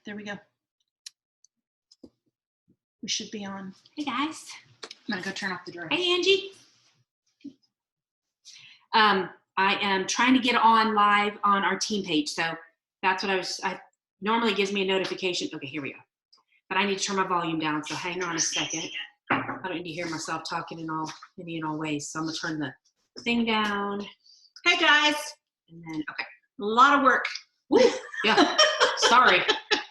there we go. We should be on. Hey guys. I'm gonna go turn off the dryer. Hey Angie. I am trying to get on live on our team page, so that's what I normally gives me a notification. Okay, here we go. But I need to turn my volume down, so hang on a second. I don't need to hear myself talking in all ways, so I'm gonna turn the thing down. Hey guys. And then okay. A lot of work. Woo. Yeah. Sorry.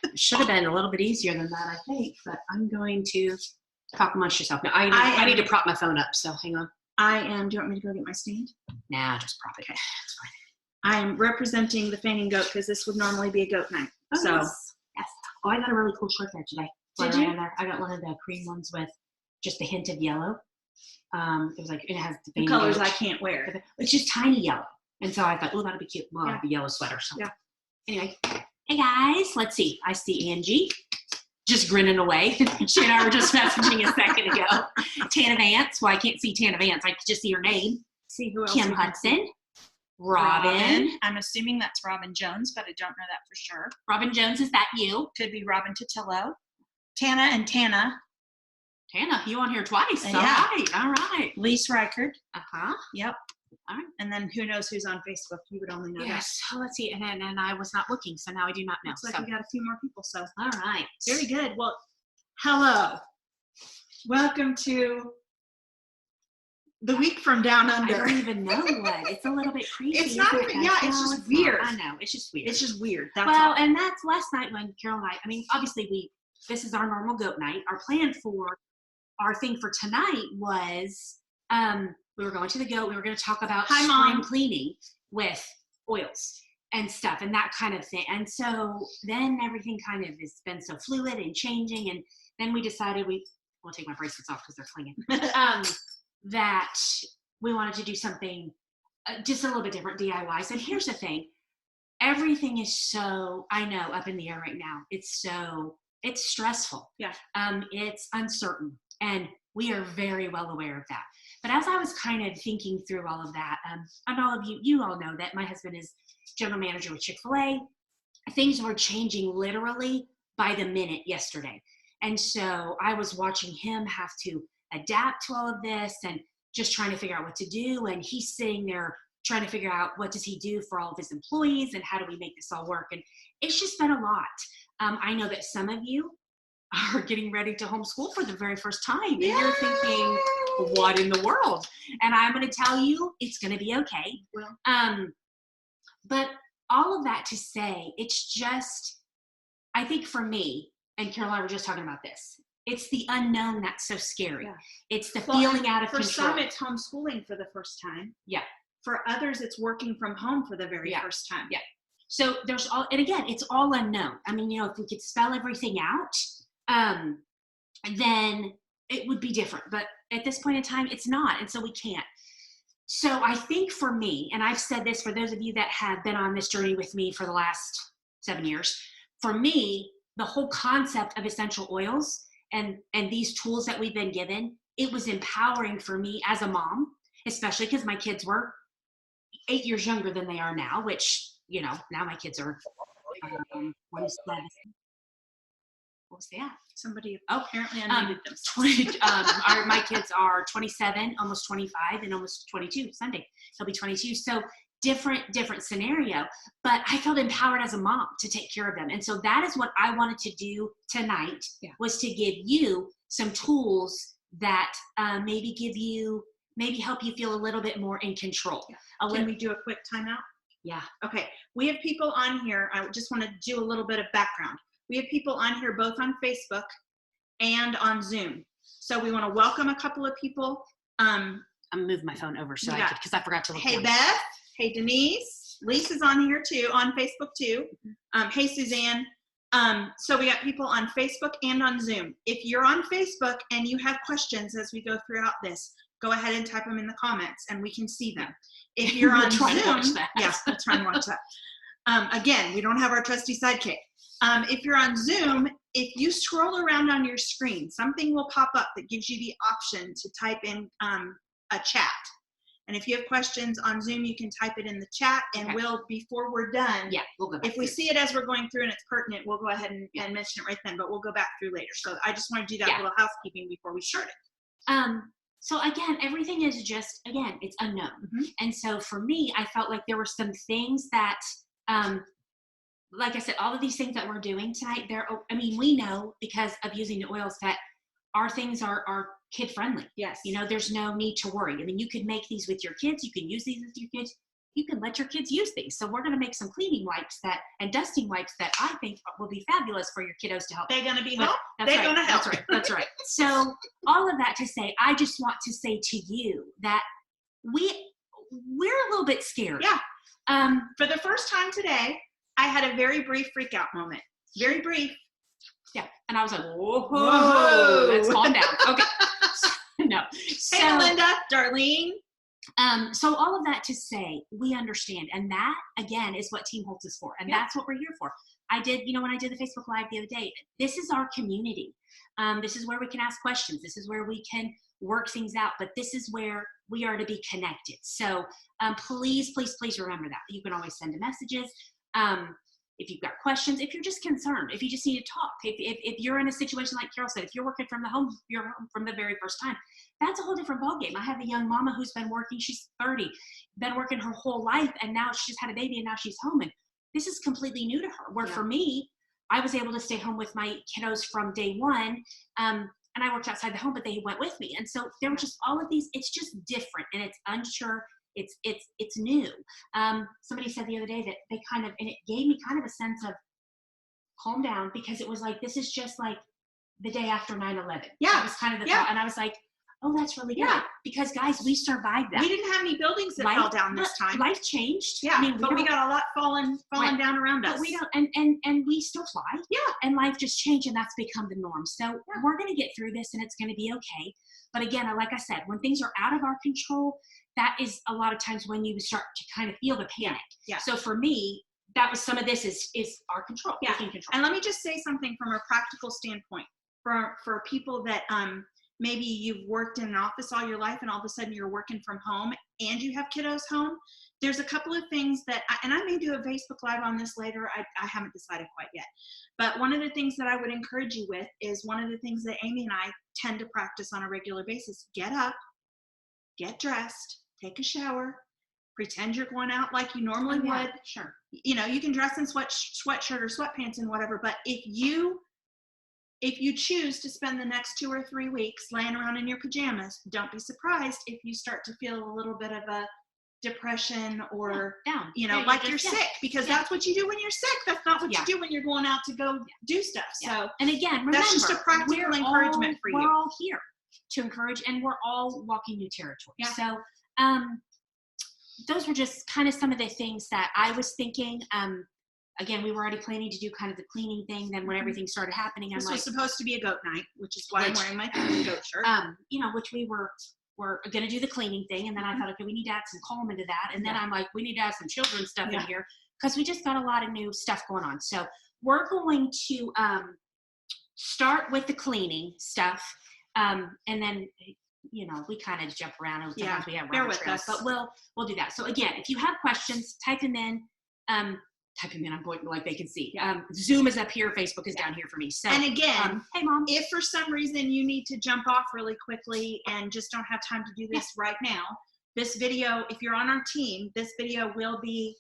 It should have been a little bit easier than that, I think, but I'm going to talk amongst yourself. Now, I need to prop my phone up, so hang on. Do you want me to go get my stand? Nah, just prop it. Okay, that's fine. I'm representing the Fanning Goat because this would normally be a goat night. Oh, so yes. Oh, I got a really cool shirt there today. Did you? I got one of the cream ones with just a hint of yellow. It was like, it has the colors I can't wear. It's just tiny yellow. And so I thought, oh, that'd be cute. Well, yeah. The yellow sweater. So. Yeah. Anyway, hey guys, let's see. I see Angie just grinning away. She and I were just messaging a second ago. Tana Vance. Well, I can't see Tana Vance. I can just see her name. See who else? Kim Hudson. Robin. I'm assuming that's Robin Jones, but I don't know that for sure. Robin Jones, is that you? Could be Robin Totillo. Tana and Tana. Tana, you on here twice. Yeah. All right. Lise Reichard. Uh-huh. Yep. All right. And then who knows who's on Facebook? You would only know that. Yes. So let's see. And I was not looking, so now I do not know. Looks like we got a few more people. So all right. Very good. Well, hello. Welcome to the week from down under. I don't even know what. It's a little bit creepy. It's not even, yeah, it's just weird. I know. It's just weird. It's just weird. That's well, all. And that's last night when Carol and I mean, obviously this is our normal goat night. Our plan for our thing for tonight was, we were going to the goat. We were going to talk about spring cleaning with oils and stuff and that kind of thing. And so then everything kind of has been so fluid and changing. And then we decided we'll take my bracelets off because they're clinging. That we wanted to do something just a little bit different, DIYs. And here's the thing. Everything is so, I know, up in the air right now. It's stressful. Yeah. It's uncertain. And we are very well aware of that. But as I was kind of thinking through all of that, and all of you all know that my husband is general manager with Chick-fil-A. Things were changing literally by the minute yesterday. And so I was watching him have to adapt to all of this and just trying to figure out what to do. And he's sitting there trying to figure out what does he do for all of his employees and how do we make this all work. And it's just been a lot. I know that some of you are getting ready to homeschool for the very first time. And you're thinking, what in the world? And I'm going to tell you, it's going to be okay. Well, but all of that to say, it's just, I think for me, and Carol and I were just talking about this, it's the unknown that's so scary. Yeah. It's the feeling out of control. For some, it's homeschooling for the first time. Yeah. For others, it's working from home for the very first time. Yeah. So there's and again, it's all unknown. I mean, if we could spell everything out, then it would be different. But at this point in time, it's not. And so we can't. So I think for me, and I've said this for those of you that have been on this journey with me for the last 7 years, for me, the whole concept of essential oils and these tools that we've been given, it was empowering for me as a mom, especially because my kids were 8 years younger than they are now, which, now my kids are 27. What was that? Somebody apparently unmuted them. My kids are 27, almost 25, and almost 22 Sunday. They'll be 22. So different scenario, but I felt empowered as a mom to take care of them. And so that is what I wanted to do tonight, was to give you some tools that maybe help you feel a little bit more in control. Yeah. Can we do a quick timeout? Yeah. Okay. We have people on here. I just want to do a little bit of background. We have people on here both on Facebook and on Zoom. So we want to welcome a couple of people. I'm going to move my phone over because I forgot to look. Hey, Beth. Hey, Denise. Lisa's on here too, on Facebook too. Hey, Suzanne. So we got people on Facebook and on Zoom. If you're on Facebook and you have questions as we go throughout this, go ahead and type them in the comments and we can see them. If you're on Zoom, yes, we'll try and watch that. Again, we don't have our trusty sidekick. If you're on Zoom, if you scroll around on your screen, something will pop up that gives you the option to type in a chat. And if you have questions on Zoom, you can type it in the chat, and we'll, before we're done, we'll go back if we see it as we're going through and it's pertinent, we'll go ahead and mention it right then, but we'll go back through later. So I just want to do that little housekeeping before we start it. So again, everything is just, again, it's unknown. And so for me, I felt like there were some things that, like I said, all of these things that we're doing tonight, we know because of using the oils that our things are kid friendly. Yes. You know, there's no need to worry. I mean, you can make these with your kids. You can use these with your kids. You can let your kids use these. So we're going to make some cleaning wipes and dusting wipes that I think will be fabulous for your kiddos to help. They're going to be help. They're going to help. That's right. That's right. So all of that to say, I just want to say to you that we're a little bit scared. Yeah. For the first time today, I had a very brief freak out moment. Very brief. Yeah. And I was like, whoa. Let's calm down. Okay. No. Hey, Melinda, Darlene. So all of that to say, we understand. And that, again, is what Team Holtz is for. And that's what we're here for. I did, when I did the Facebook Live the other day, this is our community. This is where we can ask questions. This is where we can work things out. But this is where we are to be connected. So please, please, please remember that. You can always send messages. If you've got questions, if you're just concerned, if you just need to talk, if you're in a situation like Carol said, if you're working from you're home from the very first time, that's a whole different ballgame. I have a young mama who's been working, she's 30, been working her whole life, and now she's had a baby and now she's home. And this is completely new to her. Where for me, I was able to stay home with my kiddos from day one. And I worked outside the home, but they went with me. And so there were just all of these, it's just different and it's unsure. It's new. Somebody said the other day that they kind of, and it gave me kind of a sense of calm down, because it was like, this is just like the day after 9/11. Yeah. That was kind of the thought. And I was like, oh, that's really good. Because guys, we survived that. We didn't have any buildings that fell down this time. Life changed. Yeah. But we got a lot falling down around us. But we don't, and we still fly. Yeah. And life just changed, and that's become the norm. So we're going to get through this, and it's going to be okay. But again, like I said, when things are out of our control, that is a lot of times when you start to kind of feel the panic. Yeah. So for me, that was some of this is our control. Yeah. Control. And let me just say something from a practical standpoint for people that maybe you've worked in an office all your life and all of a sudden you're working from home and you have kiddos home. There's a couple of things that, and I may do a Facebook Live on this later. I haven't decided quite yet. But one of the things that I would encourage you with is one of the things that Amy and I tend to practice on a regular basis. Get up, get dressed, take a shower, pretend you're going out like you normally would. Sure. You can dress in sweatshirt or sweatpants and whatever, but if you choose to spend the next 2 or 3 weeks laying around in your pajamas, don't be surprised if you start to feel a little bit of a depression or down. Like you're sick, because that's what you do when you're sick. That's not what you do when you're going out to go do stuff. So, and again, remember, that's just a practical encouragement for you. We're all here to encourage, and we're all walking new territory. Yeah. So those were just kind of some of the things that I was thinking. Again, we were already planning to do kind of the cleaning thing. Then when everything started happening, this was supposed to be a goat night, which is why I'm wearing my goat shirt. Which we were going to do the cleaning thing. And then I thought, okay, we need to add some calm into that. And then I'm like, we need to add some children's stuff in here, because we just got a lot of new stuff going on. So we're going to start with the cleaning stuff. And then, we kind of jump around, and sometimes we have rabbit trails, but we'll do that. So again, if you have questions, type them in. I'm going like they can see. Zoom is up here. Facebook is down here for me. So, and again, hey Mom, if for some reason you need to jump off really quickly and just don't have time to do this right now, this video, if you're on our team, this video will be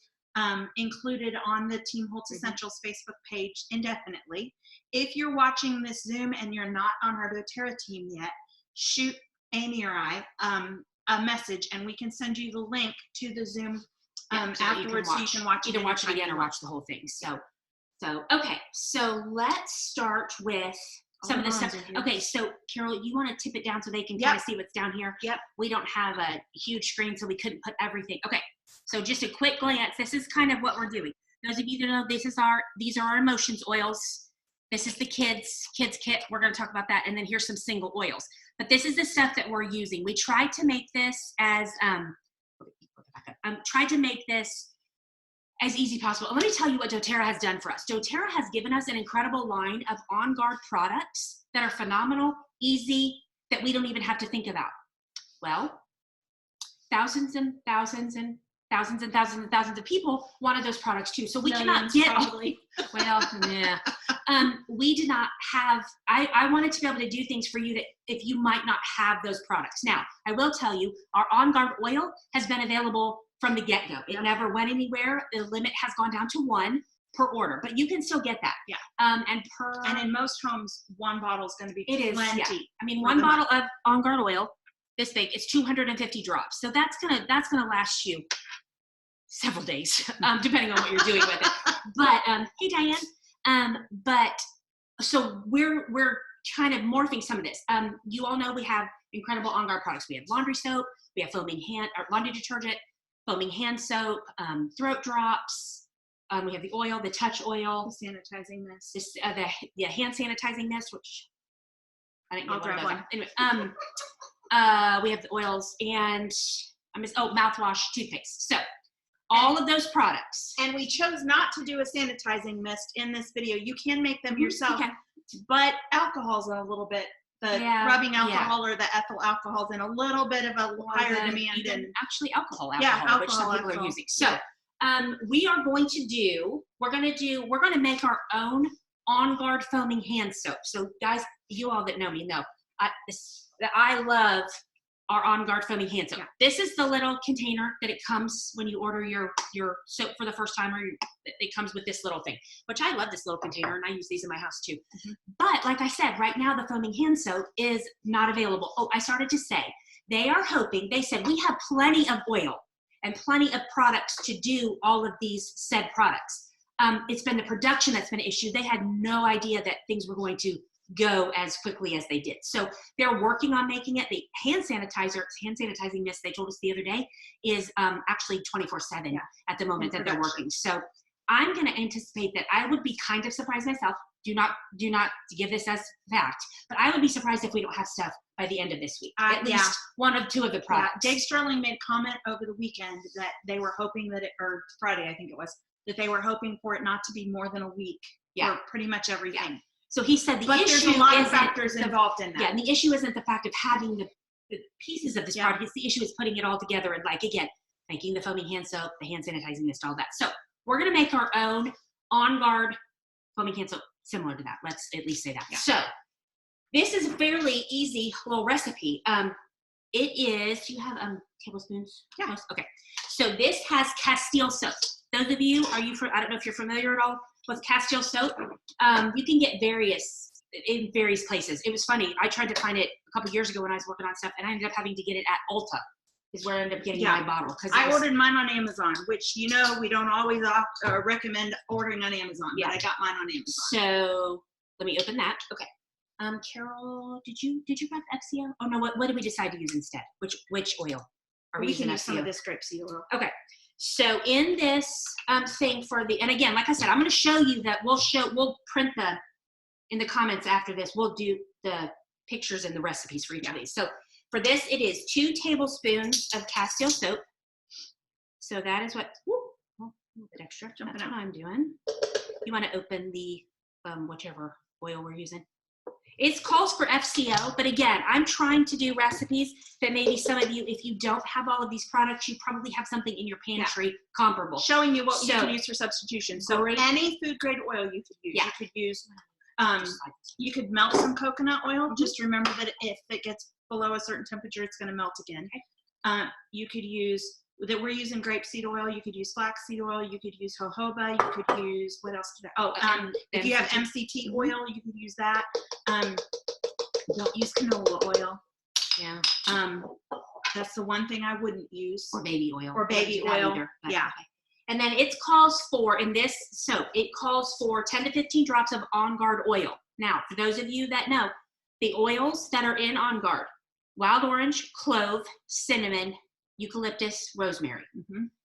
included on the Team Holtz Essentials Facebook page indefinitely. If you're watching this Zoom and you're not on our doTERRA team yet, shoot Amy or I a message, and we can send you the link to the Zoom afterwards, so you can watch either watch it again or watch the whole thing. So okay, so let's start with some of the stuff. Okay, so Carol, you want to tip it down so they can kind of see what's down here? Yep. We don't have a huge screen, so we couldn't put everything. Okay, so just a quick glance. This is kind of what we're doing. Those of you that know, these are our emotions oils. This is the kids kit. We're going to talk about that, and then here's some single oils. But this is the stuff that we're using. We tried to make this as as easy possible. Let me tell you what doTERRA has done for us. doTERRA has given us an incredible line of On Guard products that are phenomenal, easy, that we don't even have to think about. Well, thousands and thousands and thousands and thousands and thousands of people wanted those products too. So we cannot get probably. well, yeah. We did not have, I wanted to be able to do things for you that if you might not have those products. Now, I will tell you, our On Guard oil has been available from the get-go. It never went anywhere. The limit has gone down to 1 per order, but you can still get that. Yeah. And in most homes, 1 bottle is going to be it plenty. is, yeah. I mean, 1 bottle of On Guard oil, this thing, it's 250 drops. So that's gonna last you several days, depending on what you're doing with it. But hey, Diane. But so we're kind of morphing some of this. You all know we have incredible On Guard products. We have laundry soap, we have laundry detergent, foaming hand soap, throat drops. We have the oil, the touch oil, The sanitizing mist. the hand sanitizing mist, which I didn't get I'll grab one. Anyway, we have the oils and mouthwash, toothpaste. So all of those products. And we chose not to do a sanitizing mist in this video. You can make them yourself, Okay. but alcohol's a little bit, rubbing alcohol or the ethyl alcohol's in a little bit of a higher demand than actually alcohol, Yeah, which some people alcohol. are using. So we're going to make our own On Guard foaming hand soap. So guys, you all that know me know, I love our On Guard foaming hand soap. Yeah. This is the little container that it comes when you order your soap for the first time, or it comes with this little thing, which I love this little container, and I use these in my house too. Mm-hmm. But like I said, right now the foaming hand soap is not available. Oh, I started to say, they said we have plenty of oil and plenty of products to do all of these said products. It's been the production that's been an issue. They had no idea that things were going to go as quickly as they did. So they're working on making it. The hand sanitizing mist, they told us the other day, is actually 24/7 at the moment that they're working. So I'm going to anticipate that I would be kind of surprised myself. Do not give this as fact, but I would be surprised if we don't have stuff by the end of this week. At least 1 or 2 of the products. Dave Sterling made a comment over the weekend that they were hoping or Friday, I think it was, that they were hoping for it not to be more than a week for pretty much everything. Yeah. So he said there's a lot of factors involved in that. Yeah, and the issue isn't the fact of having the pieces of this product. It's the issue is putting it all together and, like, again, making the foaming hand soap, the hand sanitizing mist, all that. So we're going to make our own On Guard foaming hand soap similar to that. Let's at least say that. Yeah. So this is a fairly easy little recipe. It is, do you have tablespoons? Yeah. Okay. So this has Castile soap. Those of you, I don't know if you're familiar at all with Castile soap. You can get in various places. It was funny. I tried to find it a couple years ago when I was working on stuff, and I ended up having to get it at Ulta, is where I ended up getting my bottle. I ordered mine on Amazon, which, we don't always recommend ordering on Amazon, but I got mine on Amazon. So let me open that. Okay. Carol, did you grab FCO? Oh no, what did we decide to use instead? Which oil? Are we using use some of FCO? this grapeseed oil. Okay. So in this thing and again, like I said, I'm going to show you that we'll print in the comments after this, we'll do the pictures and the recipes for each of these. So for this, it is 2 tablespoons of Castile soap. So that is what, a little bit extra. That's what I'm doing. You want to open the, whichever oil we're using. It calls for FCO, but again, I'm trying to do recipes that maybe some of you, if you don't have all of these products, you probably have something in your pantry comparable. Showing you what you can use for substitution. So any food grade oil you could use. You could use, you could melt some coconut oil. Mm-hmm. Just remember that if it gets below a certain temperature, it's going to melt again. Okay. You could use, that we're using grapeseed oil. You could use flaxseed oil. You could use jojoba. You could use, what else? If you have MCT oil, you could use that. Don't use canola oil. Yeah. That's the one thing I wouldn't use. Or baby oil. Either, yeah. Okay. And then it calls for, in this soap, it calls for 10 to 15 drops of On Guard oil. Now, for those of you that know, the oils that are in On Guard, wild orange, clove, cinnamon, eucalyptus, rosemary,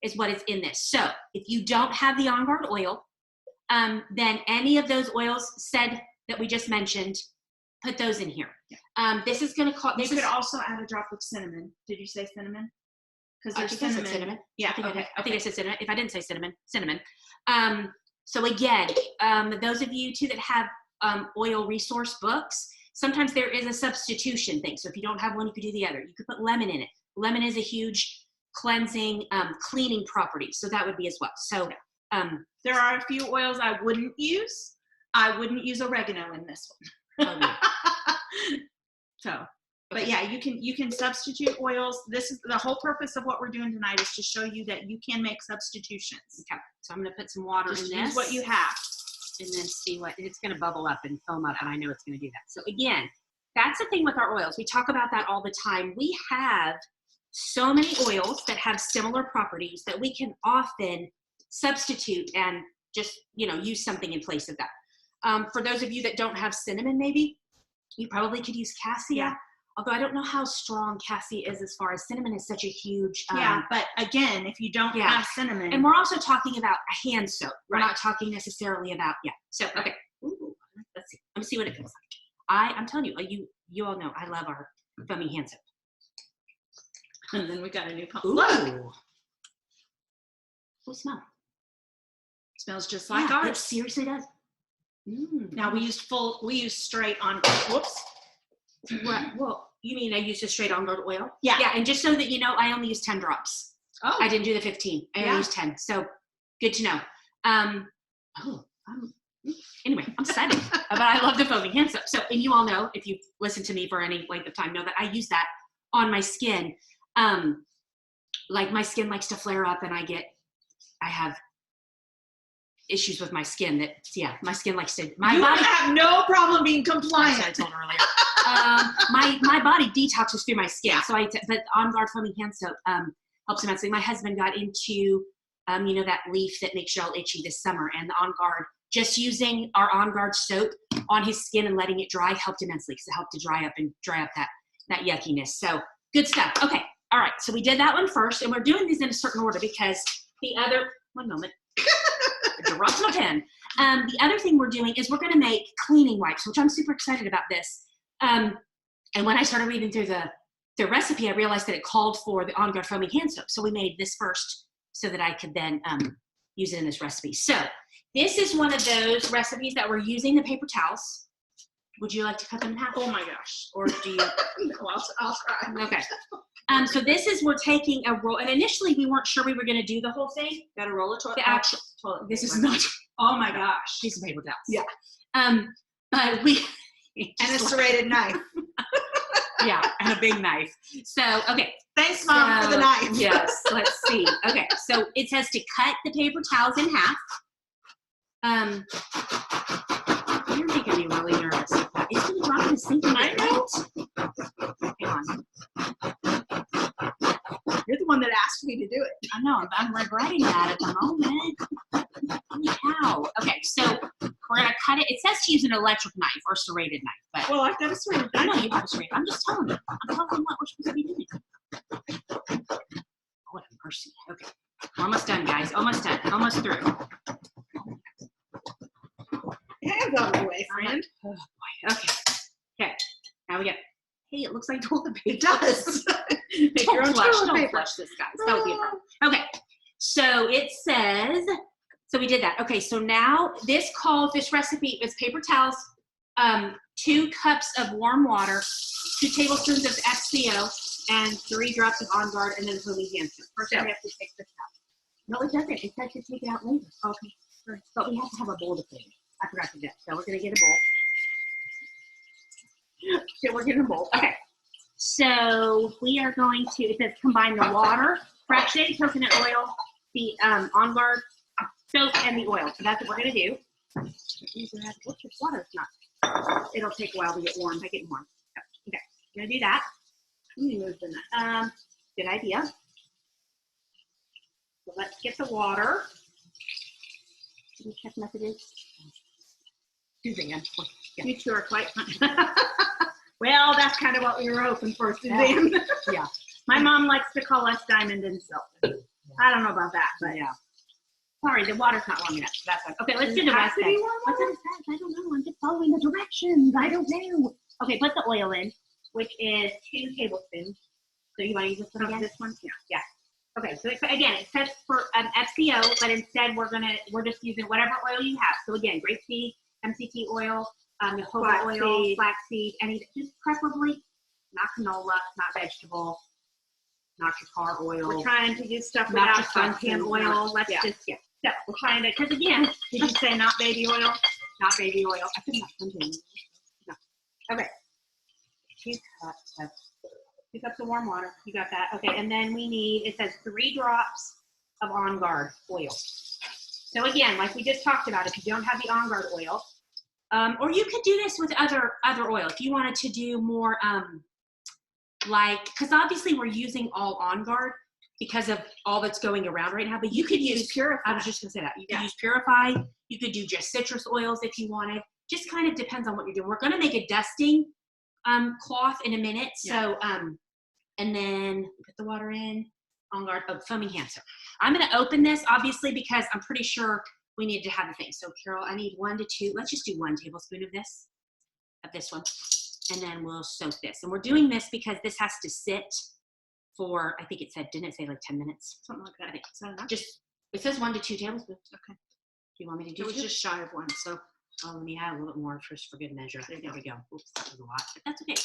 is what is in this. So if you don't have the On Guard oil, then any of those oils said that we just mentioned, put those in here. Yeah. This is going to call. You could also add a drop of cinnamon. Did you say cinnamon? Because there's cinnamon. Cinnamon. Yeah. I think I said cinnamon. If I didn't say cinnamon, cinnamon. So again, those of you too that have oil resource books, sometimes there is a substitution thing. So if you don't have one, you could do the other. You could put lemon in it. Lemon is a huge cleansing, cleaning properties. So that would be as well. So there are a few oils I wouldn't use. I wouldn't use oregano in this one. oh, no. So, but yeah, you can substitute oils. This is the whole purpose of what we're doing tonight, is to show you that you can make substitutions. Okay, so I'm going to put some water Just in this. use what you have. And then see what, it's going to bubble up and foam up, and I know it's going to do that. So again, that's the thing with our oils. We talk about that all the time. We have so many oils that have similar properties that we can often substitute and just, use something in place of that. For those of you that don't have cinnamon, maybe, you probably could use cassia. Yeah. Although I don't know how strong cassia is as far as cinnamon is such a huge. But again, if you don't have cinnamon. And we're also talking about a hand soap. We're Right. not talking necessarily about, So, okay. Ooh, let's see. Let me see what it feels like. I'm telling you, you all know I love our foamy hand soap. And then we got a new pump. Ooh. Look, Oh, smell. smells just like It ours. seriously does. Now we used straight on. Whoops. Well, you mean I used a straight on road oil? Yeah. Yeah, and just so that you know, I only used 10 drops. Oh, I didn't do the 15. I only used 10. So good to know. Anyway, I'm excited. But I love the foaming hand soap. So, and you all know, if you've listened to me for any length of time, know that I use that on my skin. Like my skin likes to flare up, and I have issues with my skin my skin likes to, my body have no problem being compliant. I told her earlier. My body detoxes through my skin. So but On Guard foaming hand soap helps immensely. My husband got into, that leaf that makes you all itchy this summer, and the On Guard, just using our On Guard soap on his skin and letting it dry helped immensely, because it helped to dry up that yuckiness. So good stuff. Okay. All right. So we did that one first, and we're doing these in a certain order because one moment. Dropped my pen. The other thing we're doing is we're going to make cleaning wipes, which I'm super excited about this. And when I started reading through the recipe, I realized that it called for the On Guard foaming hand soap. So we made this first so that I could then use it in this recipe. So this is one of those recipes that we're using the paper towels. Would you like to cut them in half? Oh my gosh. Or do you? No, I'll try. Okay. So this is, we're taking a roll, and initially we weren't sure we were going to do the whole thing. Got a roll of toilet. The actual toilet. This is not. Oh my gosh. Piece of paper towels. Yeah. But we. And a serrated knife. Yeah, and a big knife. So, okay. Thanks, Mom, for the knife. Yes, let's see. Okay, so it says to cut the paper towels in half. You're making me really nervous. It's going to drop in the sink. I know. Hang on. You're the one that asked me to do it. I know, I'm regretting that at the moment. Holy cow. Okay, so we're going to cut it. It says to use an electric knife or serrated knife, but Well, I've got a serrated I knife. know you have a serrated. I'm just telling you. I'm telling you what we're supposed to be doing. What a mercy. Okay, almost done, guys. Almost done. Almost through. Hands out of the way, friend. Oh boy. Okay. Now we get. Hey, it looks like toilet paper. It does. Make your own Don't flush. toilet Don't paper. flush this, guys. That would be a problem. Okay. So it says. So we did that. Okay. So now this recipe is paper towels, 2 cups of warm water, 2 tablespoons of FCO, and 3 drops of On Guard, and then foaming hand soap. First, we have to take this out. No, it doesn't. It says to take it out later. Okay. Sure. But we have to have a bowl to clean. I forgot to do that. So we're going to get a bowl. So we're getting a bowl. Okay. So we are going to, it says combine the water, fractionated coconut oil, the On Guard soap, and the oil. So that's what we're going to do. What's this water? It's not. It'll take a while to get warm. I get warm. Okay. I'm going to do that. Good idea. So let's get the water. Can you check messages? Suzanne. Yeah. You two are quite fun. Well, that's kind of what we were hoping for, Suzanne. Yeah. My mom likes to call us Diamond and Silk. I don't know about that, but Yeah. Sorry, the water's not warm enough. So that's fine. Okay, let's Does do it the have rest to then. be warm What's water? it says? I don't know. I'm just following the directions. I don't know. Okay, put the oil in, which is 2 tablespoons. So you want to use this one again? This one? Yeah. Okay, so again, it says for FCO, but instead we're just using whatever oil you have. So again, grapeseed, MCT oil, jojoba oil, flaxseed, any, just preferably not canola, not vegetable. not your car oil. We're trying to use stuff not without your suntan toxins, oil. Let's yeah. just, So we're trying to, because again, Did you say not baby oil? not baby oil. I think not suntan. No. Okay. 2 cups of warm water. You got that. Okay. And then we need, it says 3 drops of On Guard oil. So again, like we just talked about, if you don't have the On Guard oil, or you could do this with other oil. If you wanted to do more, because obviously we're using all On Guard because of all that's going around right now, but you could use Purify. I was just gonna say that. You could use Purify. You could do just citrus oils if you wanted. Just kind of depends on what you're doing. We're gonna make a dusting cloth in a minute. So, and then put the water in, On Guard, foaming hand soap. I'm gonna open this obviously because I'm pretty sure we need to have the thing. So Carol, I need 1 to 2, let's just do 1 tablespoon of this one. And then we'll soak this. And we're doing this because this has to sit for, I think it said, didn't it say like 10 minutes? Something like that. I think. Is that enough? Just, it says 1 to 2 tablespoons. Okay. Do you want me to do It was two? just shy of 1, so. Oh, let me add a little bit more just for good measure. There we go. Oops, that was a lot, but that's okay.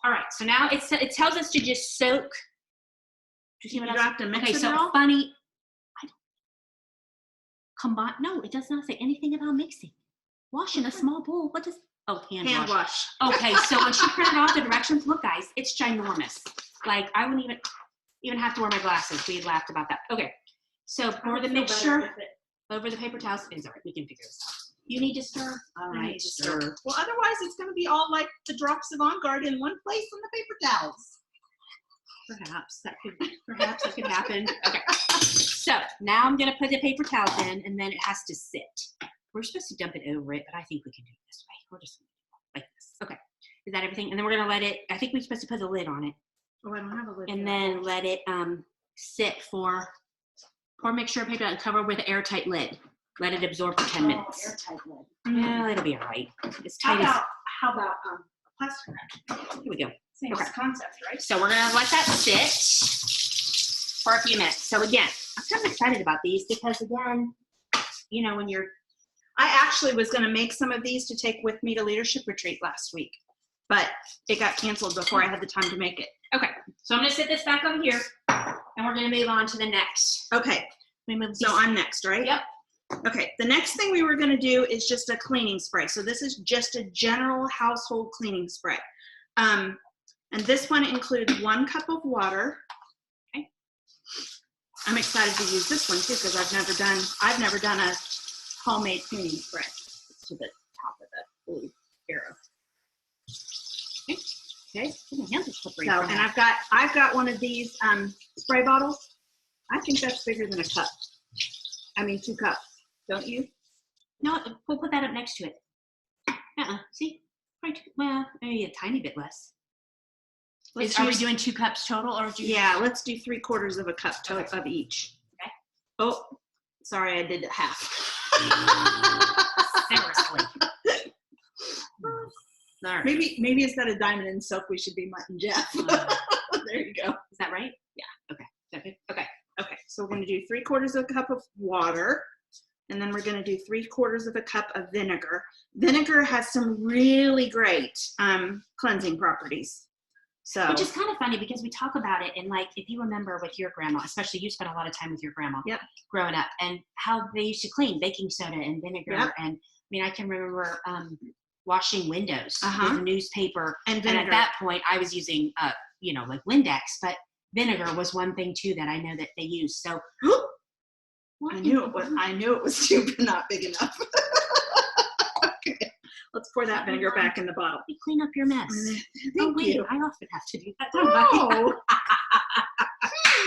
All right, so now it tells us to just soak. Do you see what You else? have to mix Okay, it so at all? funny. Combine, no, it does not say anything about mixing. Wash in a small bowl. What does, oh, hand wash. Okay, so when she printed off the directions, look guys, it's ginormous. Like I wouldn't even have to wear my glasses. We had laughed about that. Okay, so pour the mixture over the paper towels. It's all right, we can figure this out. You need to stir. All I right, need to stir. stir. Well, otherwise it's going to be all like the drops of On Guard in one place on the paper towels. Perhaps that could happen. Okay. So now I'm gonna put the paper towels in, and then it has to sit. We're supposed to dump it over it, but I think we can do it this way. We're just gonna do it like this. Okay. Is that everything? And then we're gonna let it. I think we're supposed to put the lid on it, Oh, I don't have a lid. and yet. then let it sit for. Pour mixture of paper and cover with an airtight lid. Let it absorb for 10 minutes. Airtight lid. Yeah, it'll be all right. It's How tight as. about plastic wrap? Here we go. Same Okay. concept, right? So we're gonna let that sit for a few minutes. So again, I'm kind of excited about these because again, you know, when you're, I actually was going to make some of these to take with me to leadership retreat last week, but it got canceled before I had the time to make it. okay, so I'm gonna sit this back over here and we're gonna move on to the next. Okay, Let me move so these- I'm next, right? Yep. Okay, the next thing we were going to do is just a cleaning spray. So this is just a general household cleaning spray. And this one includes 1 cup of water. Okay. I'm excited to use this one too because I've never done a homemade cleaning spray. It's to the top of the blue arrow. Okay. Oh, my hands are slippery. So, and I've got one of these spray bottles. I think that's bigger than a cup. I mean 2 cups, don't you? No, we'll put that up next to it. See? Right. Well, maybe a tiny bit less. Are we doing 2 cups total or do you? Yeah, let's do 3/4 of a cup of each. Okay. Oh, sorry, I did half. Seriously. All right. Maybe instead of Diamond and Soap, we should be Mutt and Jeff. There you go. Is that right? Yeah. Okay. Is that good? Okay. Okay, so we're going to do 3/4 of a cup of water, and then we're going to do 3/4 of a cup of vinegar. Vinegar has some really great cleansing properties. So, Which is kind of funny because we talk about it and like if you remember with your grandma, especially you spent a lot of time with your grandma growing up and how they used to clean baking soda and vinegar. Yep. And I mean, I can remember washing windows Uh-huh. with newspaper. and And vinegar. at that point I was using, like Windex, but vinegar was one thing too that I know that they use. So I knew it was too not big enough. Okay, let's pour that vinegar back in the bottle. You clean up your mess. Thank wait, you. I often have to do that. Oh.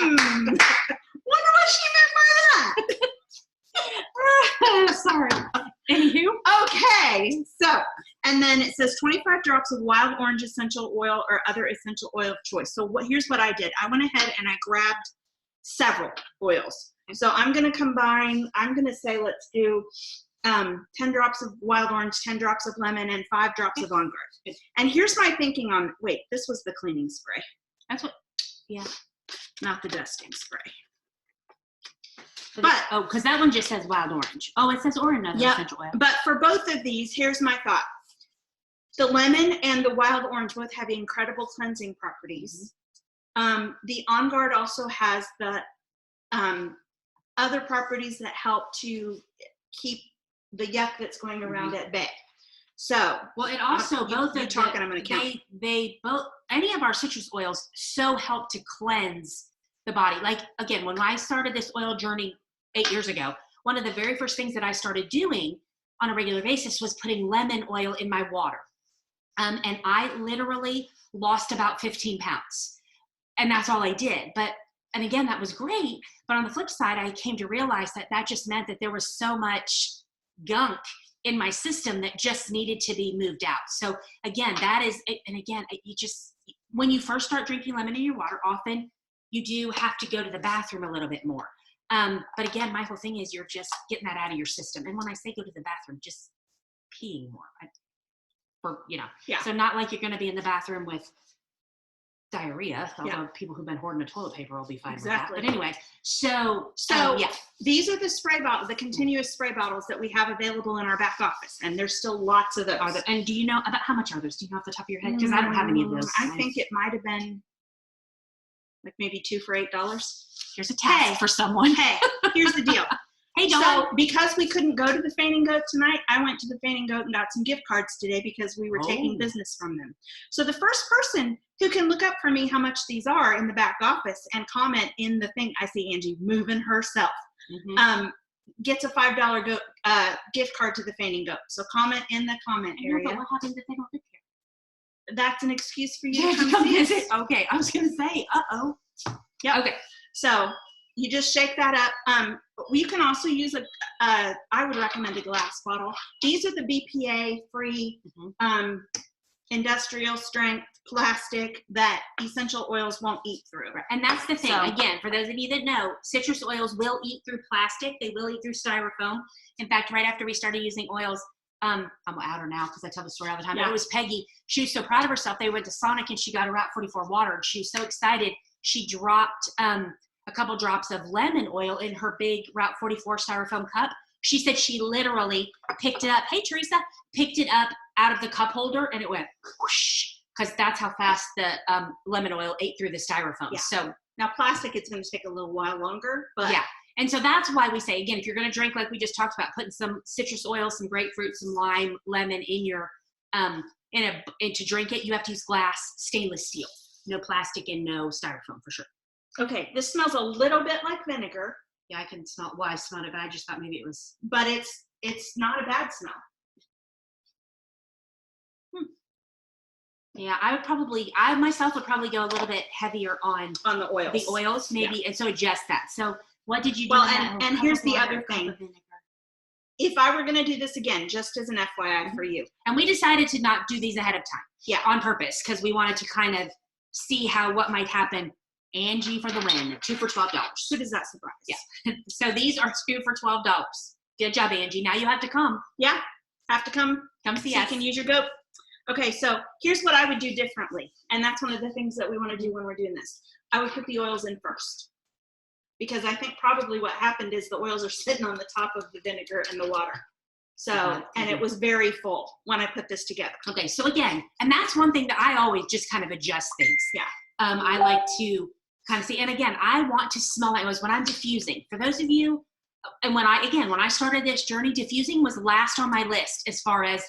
Wonder what she meant by that. Sorry. Anywho. Okay, so, and then it says 25 drops of wild orange essential oil or other essential oil of choice. So here's what I did. I went ahead and I grabbed several oils. So I'm going to say let's do 10 drops of wild orange, 10 drops of lemon, and 5 drops of On Guard. And here's my thinking on, wait, this was the cleaning spray. That's what, yeah. Not the dusting spray. But because that one just says wild orange. Oh, it says or another Yep. essential oil. But for both of these, here's my thought. The lemon and the wild orange both have incredible cleansing properties. The On Guard also has the other properties that help to keep the yuck that's going around at bay. So, well, it also both you of talking, I'm going to count. They both, any of our citrus oils so help to cleanse the body. Like, again, when I started this oil journey 8 years ago, one of the very first things that I started doing on a regular basis was putting lemon oil in my water. And I literally lost about 15 pounds. And that's all I did. And again, that was great. But on the flip side, I came to realize that that just meant that there was so much gunk in my system that just needed to be moved out. So again, you just, when you first start drinking lemon in your water, often you do have to go to the bathroom a little bit more. But again, my whole thing is you're just getting that out of your system. And when I say go to the bathroom, just peeing more. Yeah. So not like you're going to be in the bathroom with diarrhea, although people who've been hoarding the toilet paper will be fine with that. But anyway, so these are the spray bottles, the continuous spray bottles that we have available in our back office, and there's still lots of those. And do you know about how much are those? Do you know off the top of your head? Because I don't have any of those. I think it might have been like maybe 2 for $8. Here's a task for someone. Hey, here's the deal. Hey, so because we couldn't go to the Fainting Goat tonight, I went to the Fainting Goat and got some gift cards today because we were taking business from them. So the first person who can look up for me how much these are in the back office and comment in the thing, I see Angie moving herself, gets a $5 gift card to the Fainting Goat. So comment in the comment area. But what happens if they don't live here? That's an excuse for you to come visit. Okay, I was going to say, Yeah. Okay. So you just shake that up. You can also use I would recommend a glass bottle. These are the BPA-free, industrial strength plastic that essential oils won't eat through. And that's the thing. So, again, for those of you that know, citrus oils will eat through plastic. They will eat through styrofoam. In fact, right after we started using oils, I'm out her now because I tell the story all the time. But it was Peggy. She was so proud of herself. They went to Sonic and she got a Route 44 water. And she was so excited. She dropped a couple drops of lemon oil in her big Route 44 styrofoam cup. She said she literally picked it up. Hey, Teresa, picked it up out of the cup holder and it went whoosh, because that's how fast the lemon oil ate through the styrofoam. Yeah. So now plastic, it's going to take a little while longer, but yeah. And so that's why we say, again, if you're going to drink, like we just talked about, putting some citrus oil, some grapefruit, some lime, lemon in your, and to drink it, you have to use glass, stainless steel, no plastic and no styrofoam for sure. Okay, this smells a little bit like vinegar. Yeah, I can smell. Well, I smelled it, but I just thought maybe it was. But it's not a bad smell. Yeah, I myself would probably go a little bit heavier on the oils. The oils, maybe, and so adjust that. So what did you do? Well, and here's the other thing. If I were going to do this again, just as an FYI for you. And we decided to not do these ahead of time. Yeah. On purpose, because we wanted to kind of see what might happen. Angie for the win, 2 for $12. Who does that surprise? Yeah. So these are 2 for $12. Good job, Angie. Now you have to come. Yeah. Have to come see us. You can use your goat. Okay, so here's what I would do differently. And that's one of the things that we want to do when we're doing this. I would put the oils in first. Because I think probably what happened is the oils are sitting on the top of the vinegar and the water. So, and it was very full when I put this together. Okay, so again, and that's one thing that I always just kind of adjust things. Yeah. I like to kind of see, and again, I want to smell my oils when I'm diffusing. For those of you, and when I started this journey, diffusing was last on my list as far as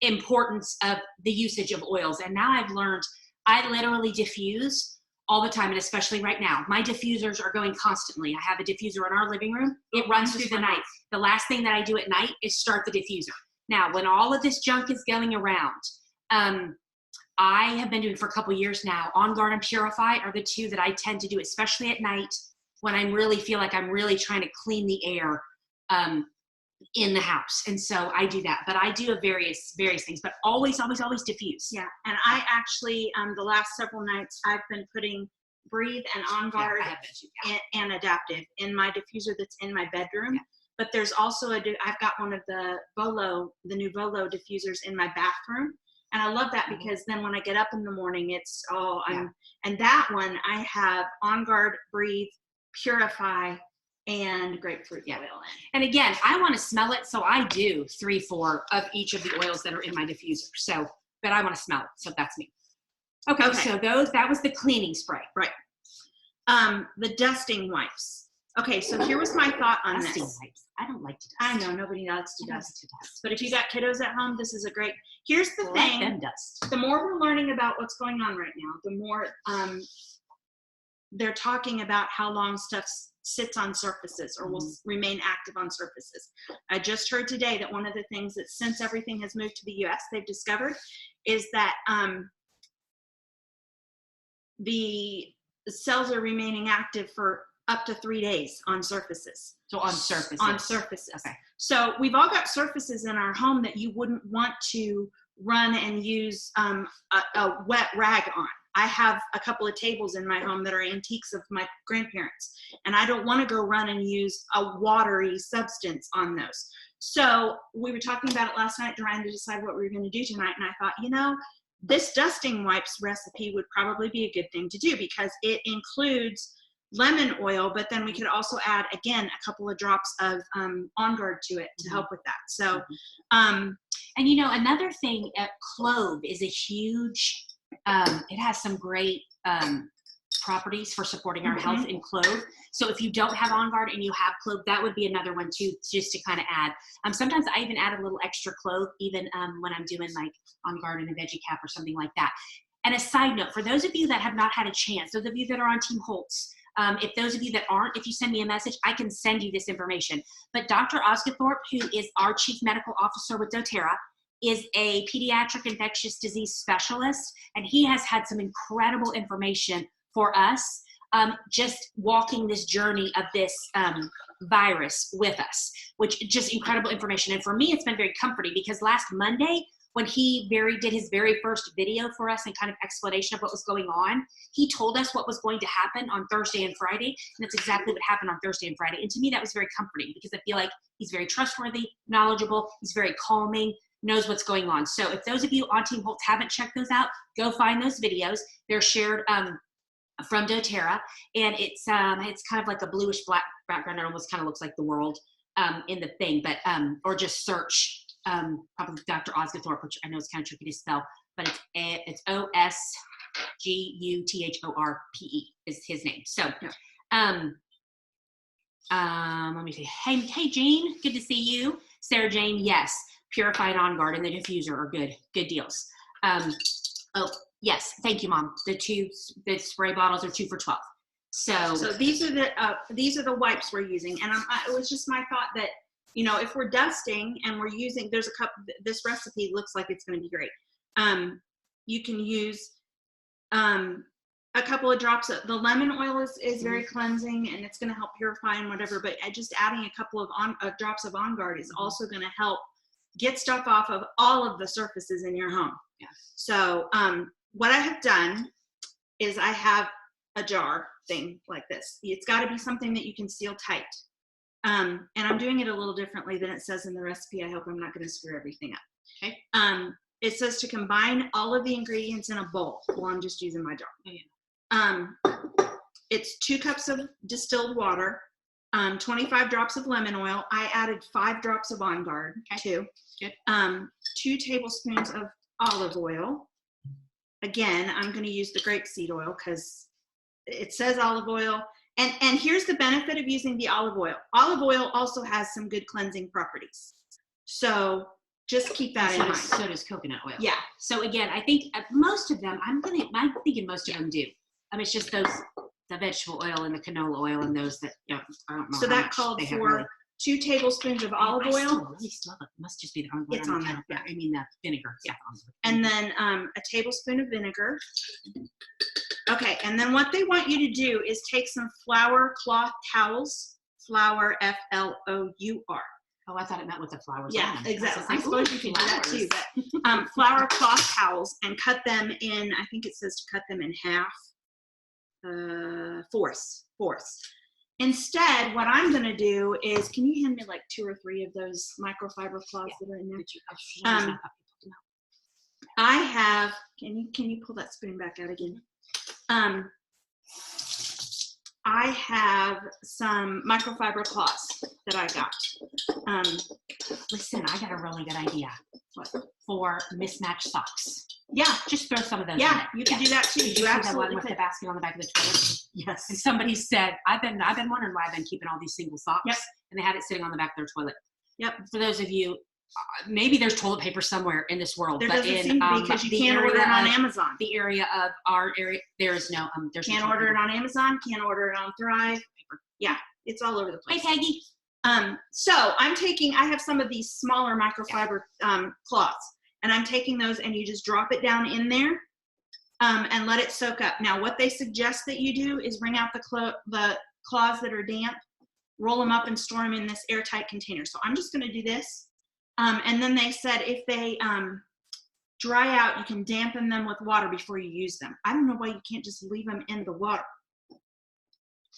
importance of the usage of oils. And now I've learned I literally diffuse all the time, and especially right now. My diffusers are going constantly. I have a diffuser in our living room. It runs through the night. The last thing that I do at night is start the diffuser. Now, when all of this junk is going around, I have been doing for a couple years now, On Guard and Purify are the 2 that I tend to do, especially at night when I really feel like I'm really trying to clean the air in the house. And so I do that, but I do various things, but always diffuse. Yeah. And I actually, the last several nights I've been putting Breathe and On Guard and Adaptive in my diffuser that's in my bedroom. Yeah. But there's also I've got one of the new Volo diffusers in my bathroom. And I love that because then when I get up in the morning, and that one I have On Guard, Breathe, Purify, and grapefruit oil in. And again, I want to smell it, so I do 3, 4 of each of the oils that are in my diffuser. So, but I want to smell it, so that's me. Okay. So that was the cleaning spray. Right. The dusting wipes. Okay, so here was my thought on Dusting this. wipes. I don't like to dust. I know nobody likes to I dust. like to dust. But if you got kiddos at home, this is a great. Here's the Let thing. them dust. The more we're learning about what's going on right now, the more they're talking about how long stuff sits on surfaces or will remain active on surfaces. I just heard today that one of the things that since everything has moved to the US, they've discovered is that the cells are remaining active for up to 3 days on surfaces. So on surfaces. On surfaces. Okay. So we've all got surfaces in our home that you wouldn't want to run and use a wet rag on. I have a couple of tables in my home that are antiques of my grandparents, and I don't want to go run and use a watery substance on those. So we were talking about it last night, trying to decide what we were going to do tonight, and I thought, you know, this dusting wipes recipe would probably be a good thing to do because it includes lemon oil, but then we could also add, again, a couple of drops of On Guard to it to help with that. So, and you know, another thing, clove is a huge, it has some great properties for supporting our health in clove. So if you don't have On Guard and you have clove, that would be another one too, just to kind of add. Sometimes I even add a little extra clove, even when I'm doing like On Guard and a veggie cap or something like that. And a side note, for those of you that have not had a chance, those of you that are on Team Holtz, if those of you that aren't, if you send me a message, I can send you this information. But Dr. Osgothorpe, who is our Chief Medical Officer with doTERRA, is a pediatric infectious disease specialist, and he has had some incredible information for us, just walking this journey of this virus with us, which just incredible information. And for me, it's been very comforting because last Monday, when he did his very first video for us and kind of explanation of what was going on, he told us what was going to happen on Thursday and Friday, and that's exactly what happened on Thursday and Friday. And to me, that was very comforting because I feel like he's very trustworthy, knowledgeable, he's very calming, knows what's going on. So if those of you on Team Holtz haven't checked those out, go find those videos. They're shared from doTERRA, and it's kind of like a bluish black background. It almost kind of looks like the world in the thing, but or just search probably Dr. Osgothorpe, which I know is kind of tricky to spell, but it's Osguthorpe is his name. So let me see. Hey Jane, good to see you. Sarah Jane, yes, purified On Guard and the diffuser are good deals. Oh yes, thank you, Mom. The spray bottles are 2 for $12. So these are the wipes we're using, and it was just my thought that, you know, if we're dusting and we're using, there's a cup, this recipe looks like it's going to be great. You can use a couple of drops of, the lemon oil is very cleansing and it's going to help purify and whatever, but just adding a couple of drops of On Guard is also going to help get stuff off of all of the surfaces in your home. Yeah. So what I have done is I have a jar thing like this. It's got to be something that you can seal tight. And I'm doing it a little differently than it says in the recipe. I hope I'm not going to screw everything up. Okay. It says to combine all of the ingredients in a bowl. Well, I'm just using my jar. It's 2 cups of distilled water, 25 drops of lemon oil. I added 5 drops of On Guard too. Good. 2 tablespoons of olive oil. Again, I'm going to use the grapeseed oil because it says olive oil. And here's the benefit of using the olive oil. Olive oil also has some good cleansing properties. So just keep that in mind. So does coconut oil. Yeah. So again, I think most of them, I'm thinking most of them do. It's just the vegetable oil and the canola oil and those that, I don't know. So that called for 2 tablespoons of olive oil. I still really love it. It must just be the On Guard. It's on there. Yeah. I mean, the vinegar. Yeah. And then a tablespoon of vinegar. Okay, and then what they want you to do is take some flour cloth towels, flour, Flour. Oh, I thought it meant with the flowers. Yeah, on. exactly. I Like, suppose you could do that too, but flour cloth towels and cut them in, I think it says to cut them in half, fourths. Instead, what I'm going to do is, can you hand me like 2 or 3 of those microfiber cloths that are in there? I have, can you pull that spoon back out again? I have some microfiber cloths that I got. Listen, I got a really good idea. What? For mismatched socks. Yeah, Just throw some of those in yeah, it. you can do that too. Did You see that one absolutely with could. the basket on the back of the toilet? Yes. And somebody said, I've been wondering why I've been keeping all these single socks. Yep. And they had it sitting on the back of their toilet. Yep. For those of you, maybe there's toilet paper somewhere in this world, There but doesn't in seem to be because you can't order it on Amazon. The area of our area, there is no, there's Can't no order it paper. on Amazon. Can't order it on Thrive. Yeah, it's all over the Hey, place. Peggy. So I have some of these smaller microfiber cloths, and I'm taking those, and you just drop it down in there and let it soak up. Now, what they suggest that you do is wring out the cloths that are damp, roll them up, and store them in this airtight container. So I'm just going to do this. And then they said if they dry out, you can dampen them with water before you use them. I don't know why you can't just leave them in the water.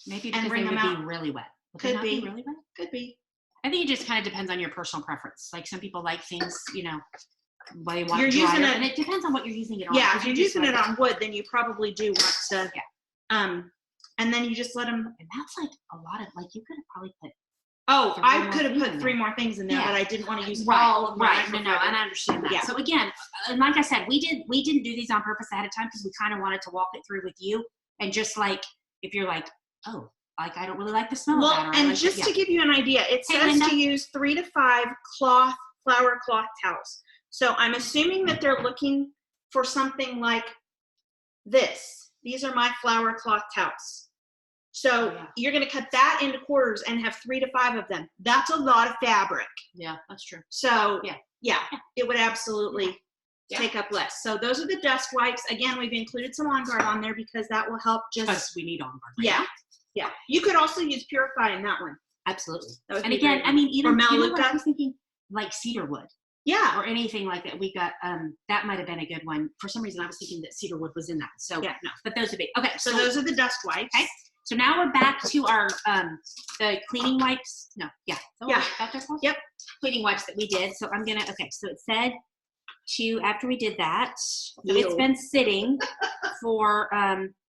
Maybe And because they wring would them be really wet. Would Could they not be. really wet? Could be. I think it just kind of depends on your personal preference. Like some people like things, you know, they want You're drier, using it- and it depends on what you're using it on. Yeah, If if you're you just using it like on wood, then you probably do want to. Yeah. And then you just let them. And that's like a lot of, like, you could have probably put Oh, 3 I more could have things put in 3 there. more things in there, Yeah. but I didn't want to use right, all of my right. No, microfiber. and I understand that. Yeah. So again, and like I said, we didn't do these on purpose ahead of time because we kind of wanted to walk it through with you, and just like if you're like, oh, like I don't really like the smell Well, of that, or I and like just it. to give you an idea, it Hey, says Linda. to use 3 to 5 flower cloth towels. So I'm assuming that they're looking for something like this. These are my flower cloth towels. So Oh, yeah. you're going to cut that into quarters and have 3 to 5 of them. That's a lot of fabric. Yeah, that's true. So Yeah. it would absolutely Yeah. take up less. So those are the dust wipes. Again, we've included some On Guard on there because that will help Because just, we need on guard. yeah. You could also use Purify in that one. Absolutely. That would And be again, great. I mean, even like, Melaleuca. I was thinking like cedar wood Yeah. or anything like that. We got that might have been a good one. For some reason, I was thinking that cedar wood was in that. So Yeah, no. but those would be okay. So those are the dust wipes. Okay. So now we're back to our the cleaning wipes. No, yeah. Oh, Yeah. That's our clothes? Yep. Cleaning wipes that we did. So I'm gonna so it said to after we did that, so Ew. it's been sitting for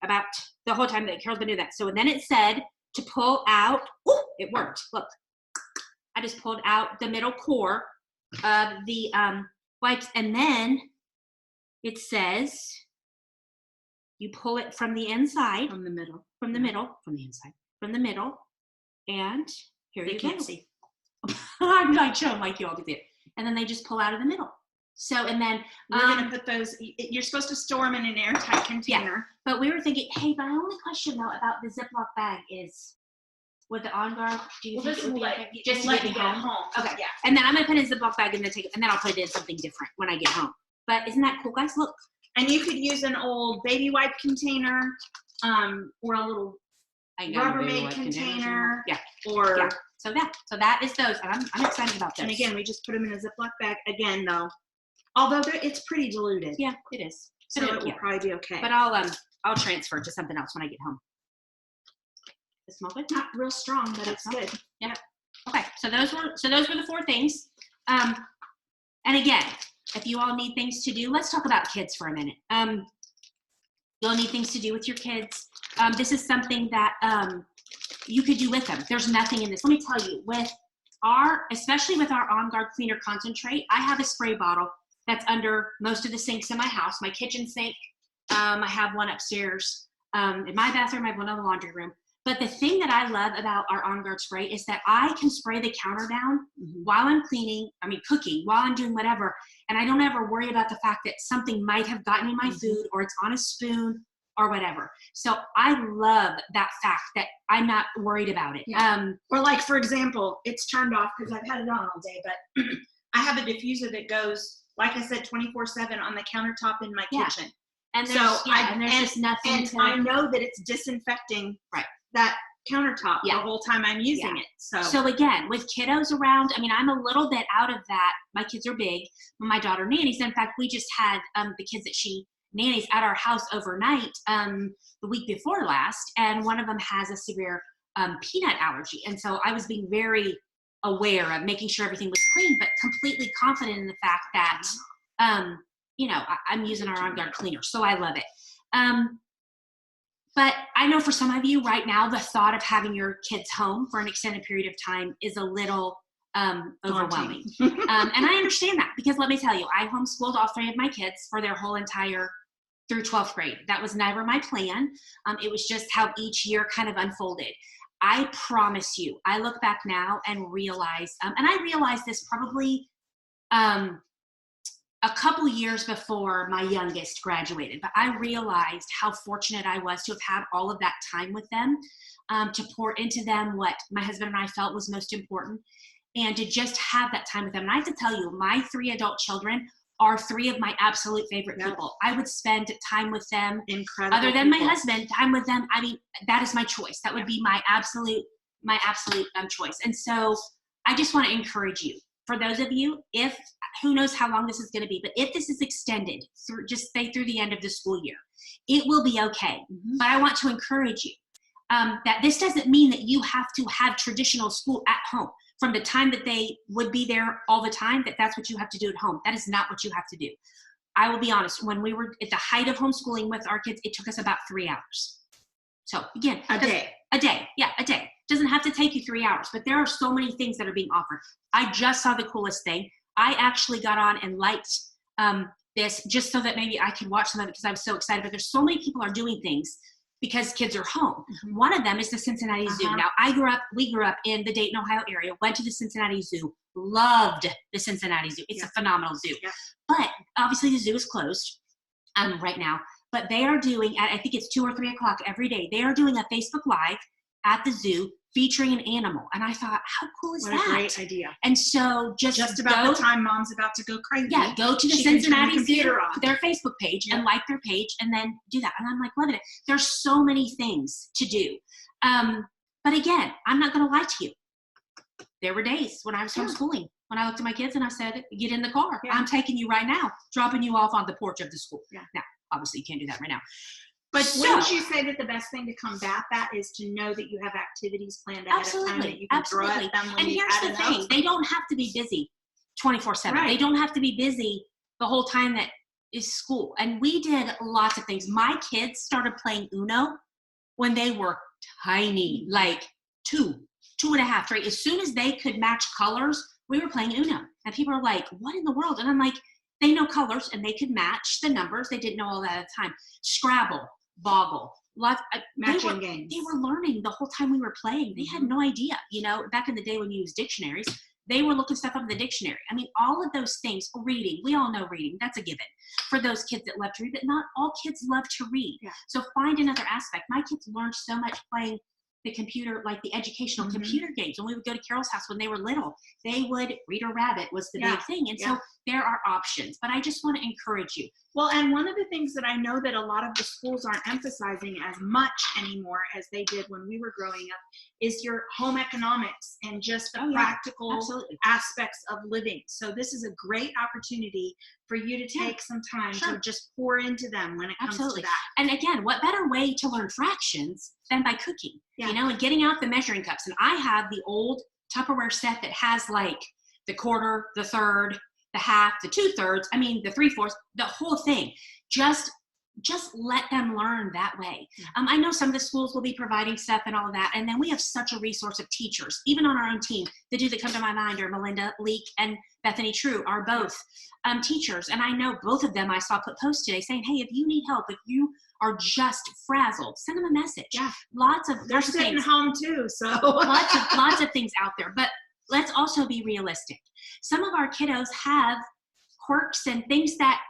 about the whole time that Carol's been doing that. So then it said to pull out, it worked. Look. I just pulled out the middle core of the wipes, and then it says you pull it from the inside, From the middle. from the middle, from the inside, from the middle, and here They you can't go. see. I'm not showing like you all can see it. And then they just pull out of the middle. So, and then, We're going to put those, you're supposed to store them in an airtight container. but we were thinking, hey, my only question though about the Ziploc bag is, with the On Guard, do you think it would be okay? Just to let get you it home? Okay. Yeah. And then I'm gonna put it in a Ziploc bag and then take it, and then I'll put it in something different when I get home. But isn't that cool, guys? Look. And you could use an old baby wipe container, or a little I got a baby Rubbermaid wipe container, Yeah. or, Yeah. So that is those, and I'm excited about this. and again, we just put them in a Ziploc bag again, though. Although it's pretty diluted. Yeah, it is. So it will probably be okay. But I'll transfer it to something else when I get home. Does it smell good? Not real strong, but it's good. Yeah. Okay. So those were the 4 things. And again, if you all need things to do, let's talk about kids for a minute. You'll need things to do with your kids. This is something that you could do with them. There's nothing in this. Let me tell you, especially with our On Guard Cleaner Concentrate, I have a spray bottle that's under most of the sinks in my house. My kitchen sink, I have one upstairs. In my bathroom, I have one in the laundry room. But the thing that I love about our On Guard spray is that I can spray the counter down while I'm cooking, while I'm doing whatever. And I don't ever worry about the fact that something might have gotten in my food or it's on a spoon or whatever. So I love that fact that I'm not worried about it. Yeah. Or like, for example, it's turned off because I've had it on all day, but I have a diffuser that goes, like I said, 24/7 on the countertop in my kitchen. And there's, just nothing and to... I know that it's disinfecting that countertop the whole time I'm using it. So again, with kiddos around, I'm a little bit out of that. My kids are big. My daughter nannies. In fact, we just had the kids that she nannies at our house overnight the week before last, and one of them has a severe peanut allergy. And so I was being very aware of making sure everything was clean, but completely confident in the fact that I'm using our On Guard cleaner, so I love it. But I know for some of you right now, the thought of having your kids home for an extended period of time is a little overwhelming. And I understand that, because let me tell you, I homeschooled all 3 of my kids for their whole entire through 12th grade. That was never my plan. It was just how each year kind of unfolded. I promise you, I look back now and realize, and I realized this probably a couple years before my youngest graduated, but I realized how fortunate I was to have had all of that time with them, to pour into them what my husband and I felt was most important, and to just have that time with them. And I have to tell you, my 3 adult children are 3 of my absolute favorite people. I would spend time with them. Incredible. Other than people. my husband, time with them. I mean, that is my choice. That would be my absolute choice. And so I just want to encourage you, for those of you, if, who knows how long this is going to be, but if this is extended through, just say through the end of the school year, it will be okay. But I want to encourage you that this doesn't mean that you have to have traditional school at home from the time that they would be there all the time, that's what you have to do at home. That is not what you have to do. I will be honest, when we were at the height of homeschooling with our kids, it took us about 3 hours. So again, a day. Doesn't have to take you 3 hours, but there are so many things that are being offered. I just saw the coolest thing. I actually got on and liked this just so that maybe I could watch some of it because I was so excited, but there's so many people are doing things because kids are home. One of them is the Cincinnati Zoo. Now we grew up in the Dayton, Ohio area, went to the Cincinnati Zoo, loved the Cincinnati Zoo. It's a phenomenal zoo. But obviously the zoo is closed right now, but they are doing, I think it's 2 or 3 o'clock every day, they are doing a Facebook Live at the zoo featuring an animal. And I thought, how cool is that? What a great idea. And so just about the time Mom's about to go crazy. Yeah, go to the Cincinnati Zoo, their Facebook page, and like their page, and then do that. And I'm like, loving it. There's so many things to do. But again, I'm not going to lie to you. There were days when I was homeschooling, when I looked at my kids and I said, get in the car. I'm taking you right now, dropping you off on the porch of the school. Now, obviously you can't do that right now. But wouldn't you say that the best thing to combat that is to know that you have activities planned ahead of time that you can throw at them when and you here's the thing, they don't have to be busy 24/7. They don't have to be busy the whole time that is school. And we did lots of things. My kids started playing Uno when they were tiny, like 2.5, right? As soon as they could match colors, we were playing Uno. And people are like, what in the world? And I'm like, they know colors and they could match the numbers. They didn't know all that at the time. Scrabble, Boggle, matching games. They were learning the whole time we were playing. They had no idea. You know, back in the day when you used dictionaries, they were looking stuff up in the dictionary. I mean, all of those things. Reading, we all know reading. That's a given for those kids that love to read, but not all kids love to read. So find another aspect. My kids learned so much playing the computer, like the educational computer games. When we would go to Carol's house when they were little, they would read a rabbit was the big thing. And so there are options, but I just want to encourage you. Well, and one of the things that I know that a lot of the schools aren't emphasizing as much anymore as they did when we were growing up is your home economics and just the practical aspects of living. So this is a great opportunity for you to take some time to just pour into them when it comes to that. And again, what better way to learn fractions than by cooking, you know, and getting out the measuring cups. And I have the old Tupperware set that has like the quarter, the third, the half, the 2/3, I mean, the 3/4, the whole thing. Just let them learn that way. I know some of the schools will be providing stuff and all of that. And then we have such a resource of teachers, even on our own team. The two that come to my mind are Melinda Leak and Bethany True are both teachers. And I know both of them I saw put posts today saying, hey, if you need help, if you are just frazzled, send them a message. Lots of they're sitting things. Home too, so lots of things out there. But let's also be realistic. Some of our kiddos have quirks and things that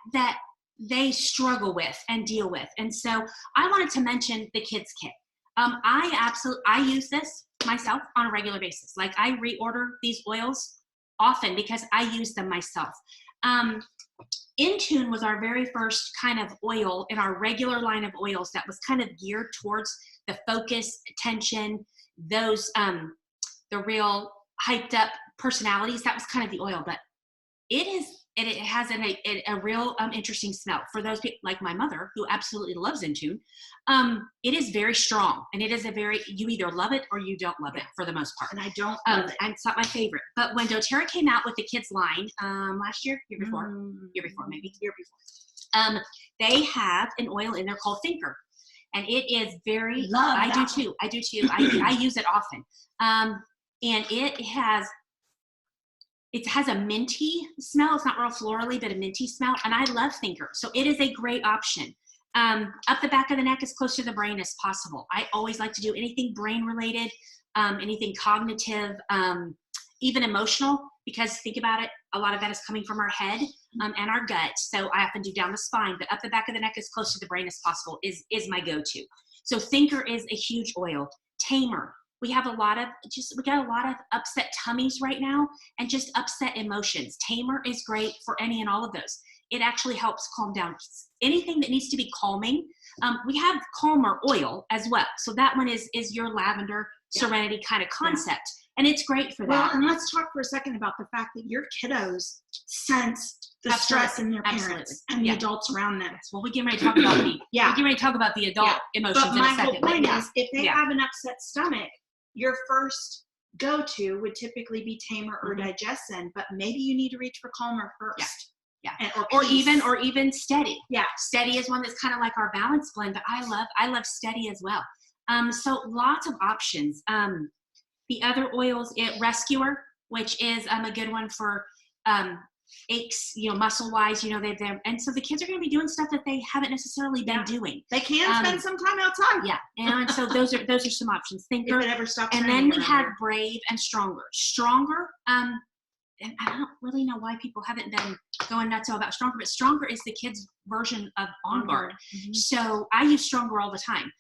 they struggle with and deal with. And so I wanted to mention the Kids Kit. I use this myself on a regular basis. Like I reorder these oils often because I use them myself. Intune was our very first kind of oil in our regular line of oils that was kind of geared towards the focus, attention, those, the real hyped up personalities. That was kind of the oil, but it has a real interesting smell for those people like my mother who absolutely loves Intune. It is very strong and it is you either love it or you don't love it for the most part. And I don't love it. And it's not my favorite, but when doTERRA came out with the kids line, last year before, they have an oil in there called Thinker. And it is very, Love I do that too. I do too. I use it often. And it has a minty smell. It's not real florally, but a minty smell. And I love Thinker. So it is a great option. Up the back of the neck, as close to the brain as possible. I always like to do anything brain related, anything cognitive, even emotional, because think about it, a lot of that is coming from our head and our gut. So I often do down the spine, but up the back of the neck as close to the brain as possible is my go-to. So Thinker is a huge oil. Tamer. We got a lot of upset tummies right now and just upset emotions. Tamer is great for any and all of those. It actually helps calm down anything that needs to be calming. We have Calmer oil as well. So that one is your lavender serenity kind of concept. And it's great for that. Well, and let's talk for a second about the fact that your kiddos sense the stress in their parents and the adults around them. Well, we get ready to talk about the adult emotions but in a second. My whole point is, if they have an upset stomach, your first go-to would typically be Tamer or Digestin, but maybe you need to reach for Calmer first. Yeah. Or even Steady. Yeah. Steady is one that's kind of like our balance blend, but I love Steady as well. So lots of options. The other oils, Rescuer, which is a good one for aches, muscle wise, and so the kids are going to be doing stuff that they haven't necessarily been doing. They can spend some time outside. Yeah. And so those are some options. Thinker. If it ever stops. And then we have Brave and Stronger. Stronger, and I don't really know why people haven't been going nuts about Stronger, but Stronger is the kids' version of On Guard. Mm-hmm. So I use Stronger all the time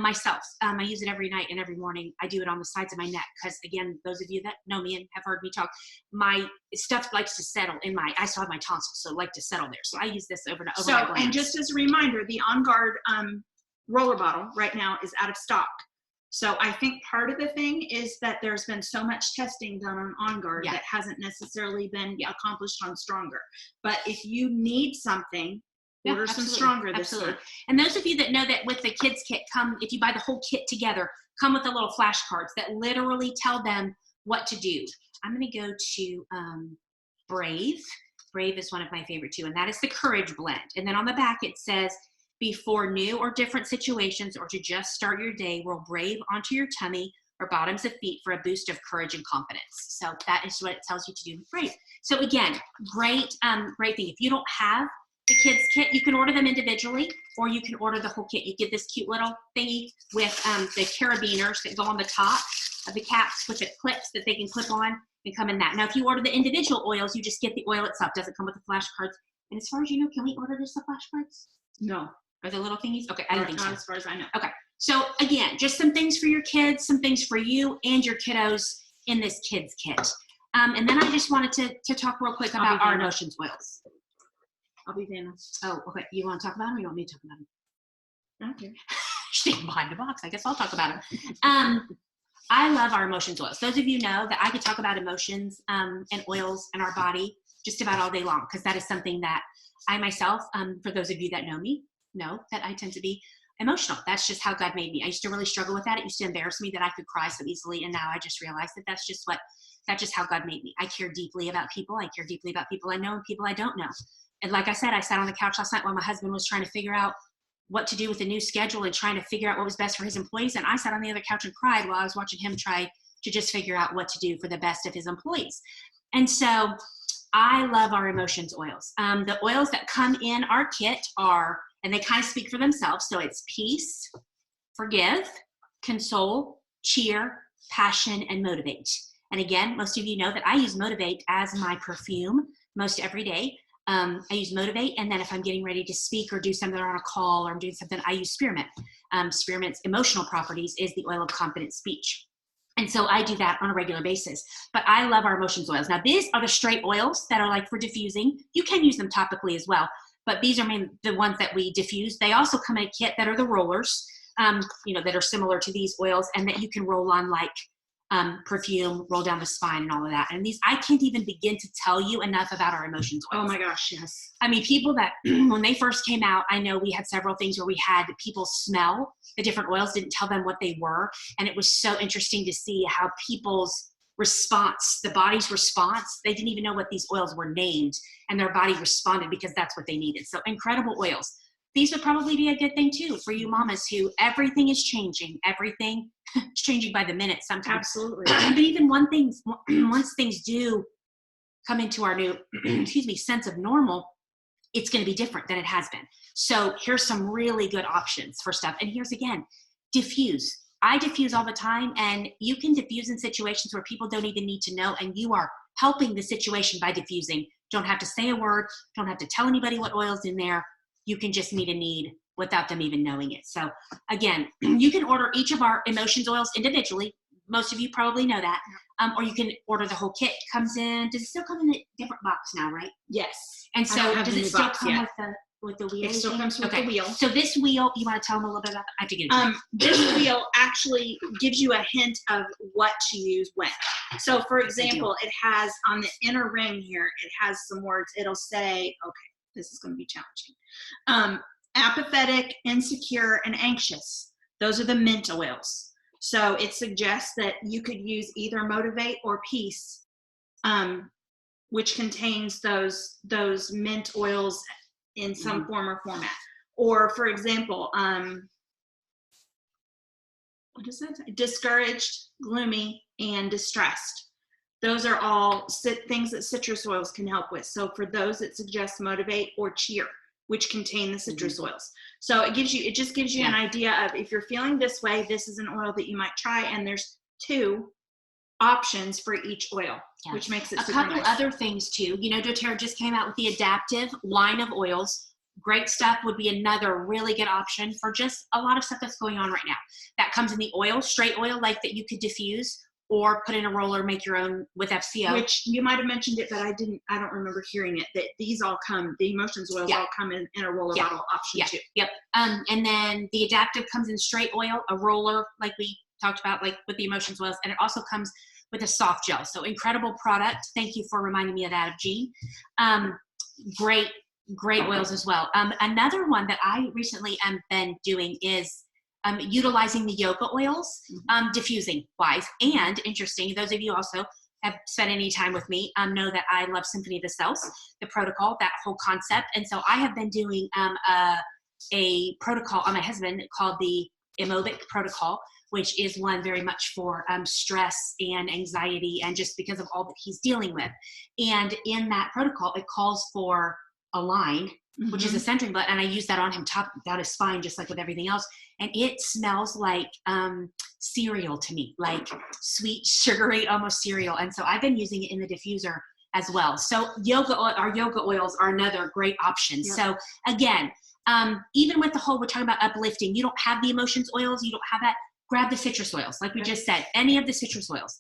myself. I use it every night and every morning. I do it on the sides of my neck because, again, those of you that know me and have heard me talk, my stuff likes to settle I still have my tonsils, so I like to settle there. So I use this over my glands. And just as a reminder, the On Guard roller bottle right now is out of stock. So I think part of the thing is that there's been so much testing done on Guard that hasn't necessarily been accomplished on Stronger. But if you need something, order some Stronger this year. And those of you that know that with the kids kit, if you buy the whole kit together, come with the little flashcards that literally tell them what to do. I'm going to go to Brave. Brave is one of my favorite too, and that is the Courage Blend. And then on the back it says, before new or different situations or to just start your day, roll Brave onto your tummy or bottoms of feet for a boost of courage and confidence. So that is what it tells you to do with Brave. So again, great thing. If you don't have the kids kit, you can order them individually or you can order the whole kit. You get this cute little thingy with the carabiners that go on the top of the caps with the clips that they can clip on and come in that. Now, if you order the individual oils, you just get the oil itself. It doesn't come with the flashcards. And as far as you know, can we order this the flashcards? No. Are the little thingies? Okay, I don't think so. Not as far as I know. Okay, so again, just some things for your kids, some things for you and your kiddos in this kids kit. And then I just wanted to talk real quick about our emotions oils. I'll be Vanna. Oh, okay. You want to talk about them or you want me to talk about them? I don't care. Staying behind the box. I guess I'll talk about them. I love our emotions oils. Those of you know that I could talk about emotions and oils in our body just about all day long because that is something that I myself, for those of you that know me, know that I tend to be emotional. That's just how God made me. I used to really struggle with that. It used to embarrass me that I could cry so easily. And now I just realized that that's just how God made me. I care deeply about people. I care deeply about people I know and people I don't know. And like I said, I sat on the couch last night while my husband was trying to figure out what to do with the new schedule and trying to figure out what was best for his employees. And I sat on the other couch and cried while I was watching him try to just figure out what to do for the best of his employees. And so I love our emotions oils. The oils that come in our kit are, and they kind of speak for themselves. So it's peace, forgive, console, cheer, passion, and motivate. And again, most of you know that I use Motivate as my perfume most every day. I use Motivate, and then if I'm getting ready to speak or do something or on a call or I'm doing something, I use Spearmint. Spearmint's emotional properties is the oil of confident speech. And so I do that on a regular basis. But I love our emotions oils. Now, these are the straight oils that are like for diffusing. You can use them topically as well. But these are the ones that we diffuse. They also come in a kit that are the rollers, that are similar to these oils and that you can roll on like perfume, roll down the spine and all of that. And these, I can't even begin to tell you enough about our emotions oils. Oh my gosh, yes. I mean, people that, when they first came out, I know we had several things where we had people smell the different oils, didn't tell them what they were. And it was so interesting to see how people's response, the body's response, they didn't even know what these oils were named and their body responded because that's what they needed. So incredible oils. these would probably be a good thing too for you mamas who everything is changing. Everything is changing by the minute sometimes. Absolutely. But even once things do come into our new, sense of normal, it's going to be different than it has been. So here's some really good options for stuff. And here's again, diffuse. I diffuse all the time, and you can diffuse in situations where people don't even need to know, and you are helping the situation by diffusing. Don't have to say a word, don't have to tell anybody what oil's in there. You can just meet a need without them even knowing it. So again, you can order each of our emotions oils individually. Most of you probably know that. Or you can order the whole kit. Comes in, does it still come in a different box now, right? Yes. And I don't so have does the it new still box come yet. with the wheel? It still comes with Okay. the wheel. So this wheel, you want to tell them a little bit about that? I have to get it. This wheel actually gives you a hint of what to use when. So for example, it has on the inner ring here, it has some words. It'll say, okay, this is going to be challenging. Apathetic, insecure, and anxious. Those are the mint oils. So it suggests that you could use either Motivate or Peace, which contains those mint oils in some form or format. Or for example, what is that? Discouraged, gloomy, and distressed. Those are all things that citrus oils can help with. So for those, it suggests Motivate or Cheer, which contain the citrus oils. So it just gives you an idea of, if you're feeling this way, this is an oil that you might try. And there's 2 options for each oil, which makes it super couple nice. Other things too. You know, doTERRA just came out with the Adaptive line of oils. Great stuff. Would be another really good option for just a lot of stuff that's going on right now. That comes in the oil, straight oil, like that you could diffuse or put in a roller, make your own with FCO. Which you might have mentioned it, but I don't remember hearing it, that these all come, the emotions oils all come in a roller bottle option too. Yep. And then the Adaptive comes in straight oil, a roller, like we talked about, like with the emotions oils, and it also comes with a soft gel. So incredible product. Thank you for reminding me of that, of Jean. Great oils as well. Another one that I recently am been doing is utilizing the yoga oils, diffusing wise. And interesting, those of you also have spent any time with me know that I love Symphony of the Cells, the protocol, that whole concept. And so I have been doing a protocol on my husband called the Emobic protocol, which is one very much for stress and anxiety, and just because of all that he's dealing with. And in that protocol, it calls for a line, which is a centering blunt, and I use that on him, top down his spine, just like with everything else. And it smells like cereal to me, like sweet, sugary, almost cereal. And so I've been using it in the diffuser as well. So our yoga oils are another great option. Yep. So again, even with the whole, we're talking about uplifting, you don't have the emotions oils, you don't have that, grab the citrus oils. Like we just said, any of the citrus oils,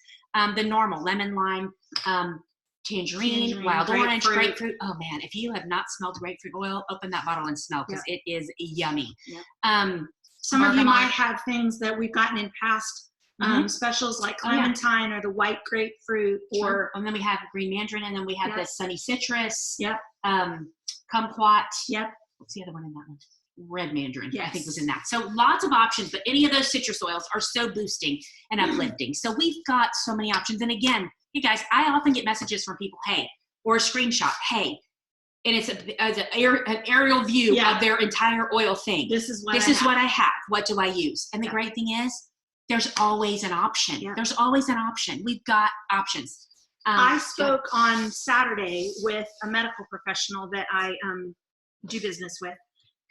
the normal lemon, lime, tangerine, wild orange, grapefruit. Oh man, if you have not smelled grapefruit oil, open that bottle and smell, because it is yummy. Some of you might have things that we've gotten in past specials, like clementine or the white grapefruit, or and then we have green mandarin, and then we have the sunny citrus. Kumquat. What's the other one in that one? Red mandarin, I think was in that. So lots of options, but any of those citrus oils are so boosting and uplifting. So we've got so many options. And again, you guys, I often get messages from people, hey, or a screenshot, hey, and it's an aerial view of their entire oil thing. This is what I have. What do I use? And the great thing is, there's always an option. There's always an option. We've got options. I spoke on Saturday with a medical professional that I do business with,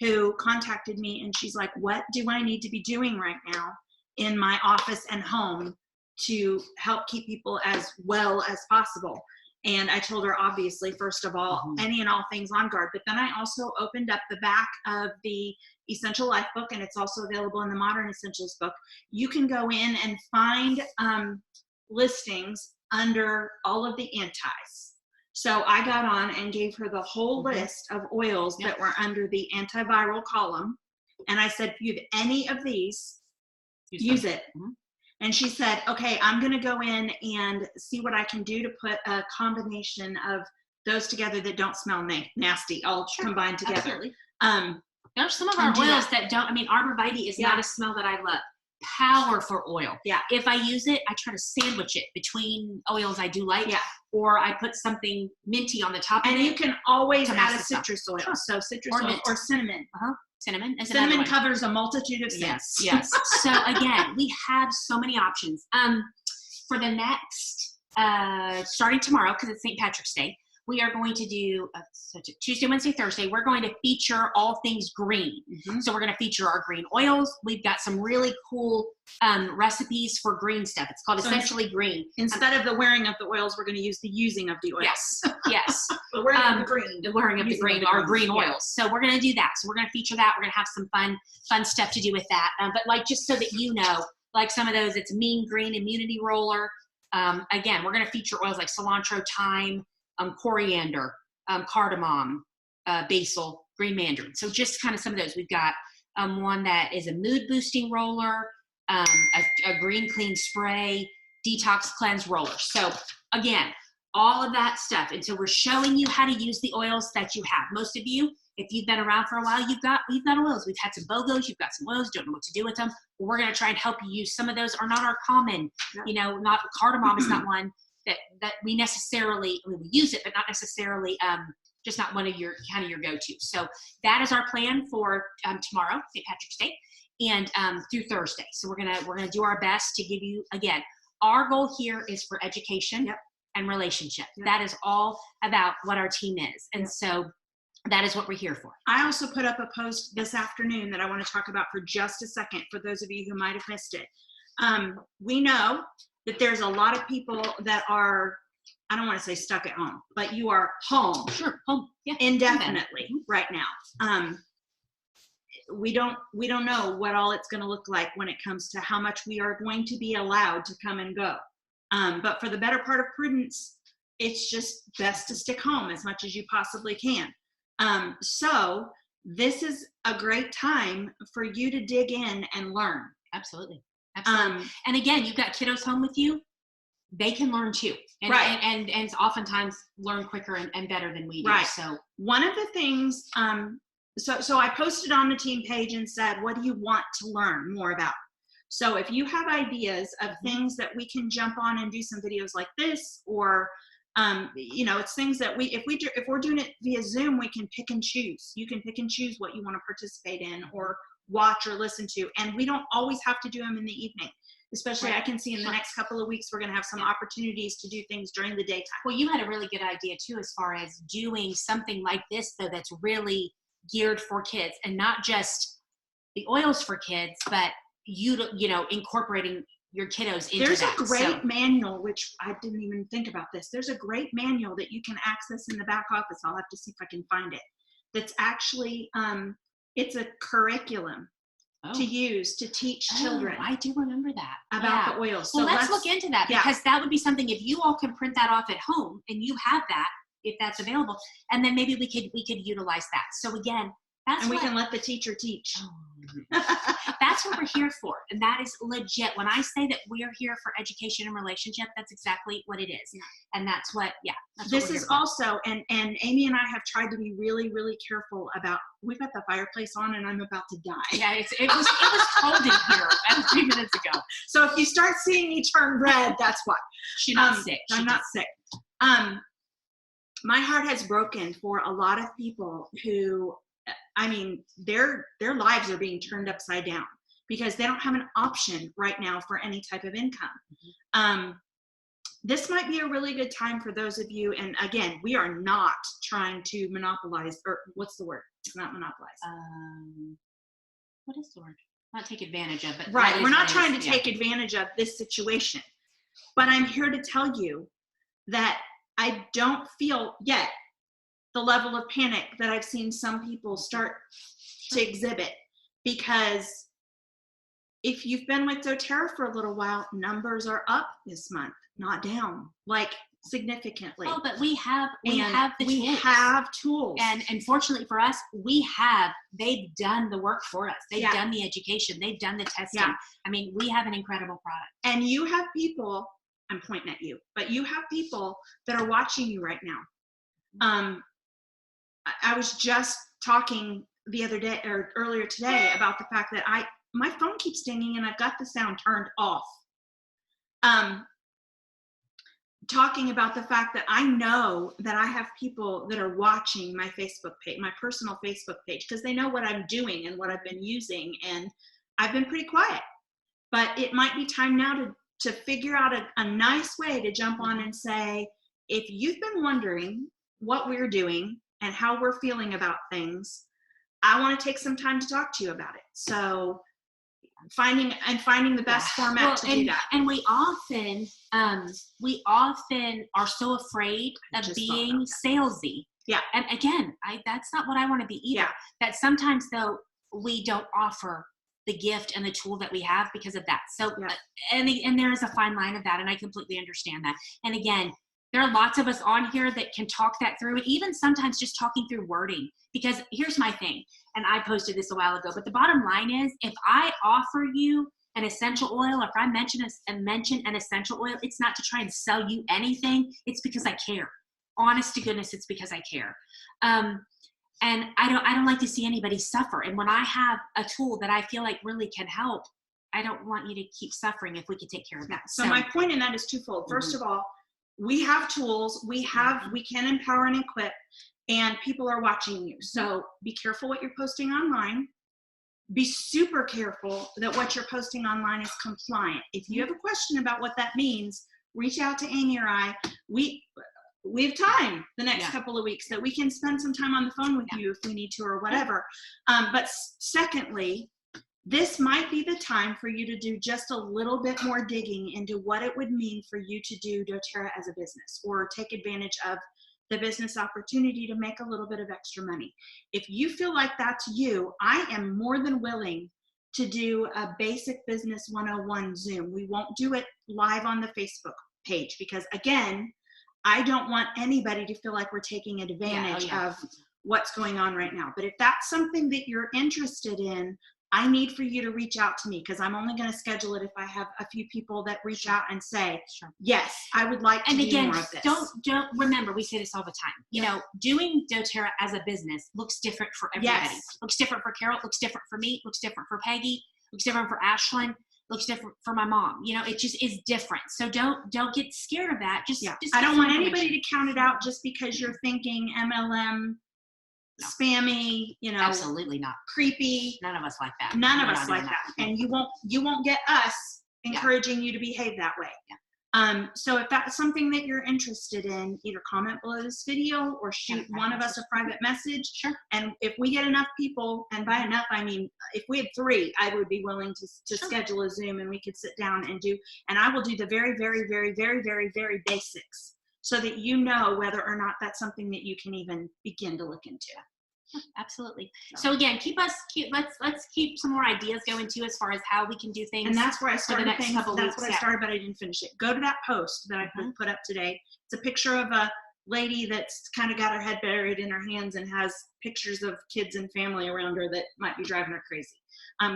who contacted me, and she's like, what do I need to be doing right now in my office and home to help keep people as well as possible? And I told her, obviously, first of all, any and all things On Guard. But then I also opened up the back of the Essential Life book, and it's also available in the Modern Essentials book. You can go in and find listings under all of the antis. So I got on and gave her the whole list of oils that were under the antiviral column. And I said, if you have any of these, use it. And she said, okay, I'm going to go in and see what I can do to put a combination of those together that don't smell nasty, all combined together. Absolutely. There's some of our oils that don't, Arbor Vitae is not a smell that I love. Powerful oil. If I use it, I try to sandwich it between oils I do like, or I put something minty on the top of it. And you can always add a citrus oil. So citrus oil or cinnamon. Cinnamon is another Cinnamon one. covers a multitude of sins. Yes. So again, we have so many options. For the next, starting tomorrow, because it's St. Patrick's Day, we are going to do Tuesday, Wednesday, Thursday. We're going to feature all things green. Mhm. So we're going to feature our green oils. We've got some really cool recipes for green stuff. It's called So Essentially Green. Instead of the wearing of the oils, we're going to use the using of the oils. Yes. The wearing of the green. The wearing of the Using of green, the our greens, green yeah. oils. So we're going to do that. So we're going to feature that. We're going to have some fun stuff to do with that. But like, just so that you know, like some of those, it's Mean Green Immunity Roller. Again, we're going to feature oils like cilantro, thyme, coriander, cardamom, basil, green mandarin. So just kind of some of those. We've got one that is a mood boosting roller, a green clean spray, detox cleanse roller. So again, all of that stuff. And so we're showing you how to use the oils that you have. Most of you, if you've been around for a while, we've got oils. We've had some BOGOs, you've got some oils, don't know what to do with them. But we're going to try and help you use. Some of those are not our common, not cardamom is not one that we necessarily, we use it, but not necessarily, just not one of your your go-to. So that is our plan for tomorrow, St. Patrick's Day, and through Thursday. So we're gonna do our best to give you, again, our goal here is for education and relationship. That is all about what our team is, and so that is what we're here for. I also put up a post this afternoon that I want to talk about for just a second for those of you who might have missed it. We know that there's a lot of people that are, I don't want to say stuck at home, but you are home. Sure, home. Yeah. Indefinitely right now. We don't know what all it's going to look like when it comes to how much we are going to be allowed to come and go. But for the better part of prudence, it's just best to stick home as much as you possibly can. So this is a great time for you to dig in and learn. Absolutely. And again, you've got kiddos home with you. They can learn too. And, right. And oftentimes learn quicker and better than we do. Right. So one of the things, so I posted on the team page and said, what do you want to learn more about? So if you have ideas of things that we can jump on and do some videos like this, or it's things that if we're doing it via Zoom, we can pick and choose. You can pick and choose what you want to participate in or watch or listen to, and we don't always have to do them in the evening. Especially, I can see in the next couple of weeks we're going to have some opportunities to do things during the daytime. Well, you had a really good idea too, as far as doing something like this, though, that's really geared for kids, and not just the oils for kids, but incorporating your kiddos into There's that. a great manual, which I didn't even think about this. There's a great manual that you can access in the back office. I'll have to see if I can find it. That's actually, it's a curriculum to use to teach children. I do remember that. About the oils. So let's look into that, because that would be something, if you all can print that off at home and you have that, if that's available, and then maybe we could utilize that. So again, we can let the teacher teach. That's what we're here for, and that is legit. When I say that we are here for education and relationship, that's exactly what it is. And that's what this is also, and Amy and I have tried to be really, really careful about, we've got the fireplace on and I'm about to die. Yeah, it was cold in here a few minutes ago. So if you start seeing me turn red, that's why. She's not sick. I'm not sick. My heart has broken for a lot of people who, their lives are being turned upside down because they don't have an option right now for any type of income. This might be a really good time for those of you, and again, we are not trying to monopolize, or what's the word? It's not monopolize. What is the word? Not take advantage of, but right. We're not trying to take advantage of this situation, but I'm here to tell you that I don't feel yet the level of panic that I've seen some people start to exhibit, because if you've been with doTERRA for a little while, numbers are up this month, not down, like significantly. Oh, but we have tools. And fortunately for us, they've done the work for us. They've done the education. They've done the testing. Yeah. We have an incredible product. And you have people, I'm pointing at you, but you have people that are watching you right now. I was just talking the other day or earlier today about the fact that my phone keeps dinging and I've got the sound turned off. talking about the fact that I know that I have people that are watching my Facebook page, my personal Facebook page, because they know what I'm doing and what I've been using, and I've been pretty quiet. But it might be time now to figure out a nice way to jump on and say, if you've been wondering what we're doing and how we're feeling about things, I want to take some time to talk to you about it. So finding the best format to do that. And we often are so afraid of being salesy. Yeah. And again, that's not what I want to be either. Yeah. That sometimes though we don't offer the gift and the tool that we have because of that. So, and there is a fine line of that, and I completely understand that. And again, there are lots of us on here that can talk that through, and even sometimes just talking through wording. Because here's my thing, and I posted this a while ago, but the bottom line is, if I offer you an essential oil, or if I mention an essential oil, it's not to try and sell you anything. It's because I care. Honest to goodness, it's because I care. And I don't like to see anybody suffer. And when I have a tool that I feel like really can help, I don't want you to keep suffering if we can take care of that. So my point in that is twofold. First of all, we have tools, we can empower and equip, and people are watching you. So be careful what you're posting online. Be super careful that what you're posting online is compliant. If you have a question about what that means, reach out to Amy or I. We have time the next couple of weeks that we can spend some time on the phone with you if we need to, or whatever. But secondly, this might be the time for you to do just a little bit more digging into what it would mean for you to do doTERRA as a business, or take advantage of the business opportunity to make a little bit of extra money. If you feel like that's you, I am more than willing to do a basic business 101 Zoom. We won't do it live on the Facebook page because, again, I don't want anybody to feel like we're taking advantage of what's going on right now. But if that's something that you're interested in, I need for you to reach out to me, because I'm only going to schedule it if I have a few people that reach out and say, yes, I would like to do more of this. Don't remember, we say this all the time. You know, doing doTERRA as a business looks different for everybody. Yes. Looks different for Carol, looks different for me, looks different for Peggy, looks different for Ashlyn, looks different for my mom. You know, it just is different. So don't get scared of that. Just I don't want anybody to count it out just because you're thinking MLM, spammy, absolutely not, creepy. None of us like that. None of us like that. And you won't get us encouraging you to behave that way. So if that's something that you're interested in, either comment below this video or shoot one of us a private message. And if we get enough people, and by enough I mean if we had 3, I would be willing to schedule a Zoom and we could sit down and I will do the very, very, very, very, very, very basics, so that you know whether or not that's something that you can even begin to look into. Absolutely. So again, let's keep some more ideas going too, as far as how we can do things. And that's where I started I started, but I didn't finish it. Go to that post that I put up today. It's a picture of a lady that's kind of got her head buried in her hands and has pictures of kids and family around her that might be driving her crazy.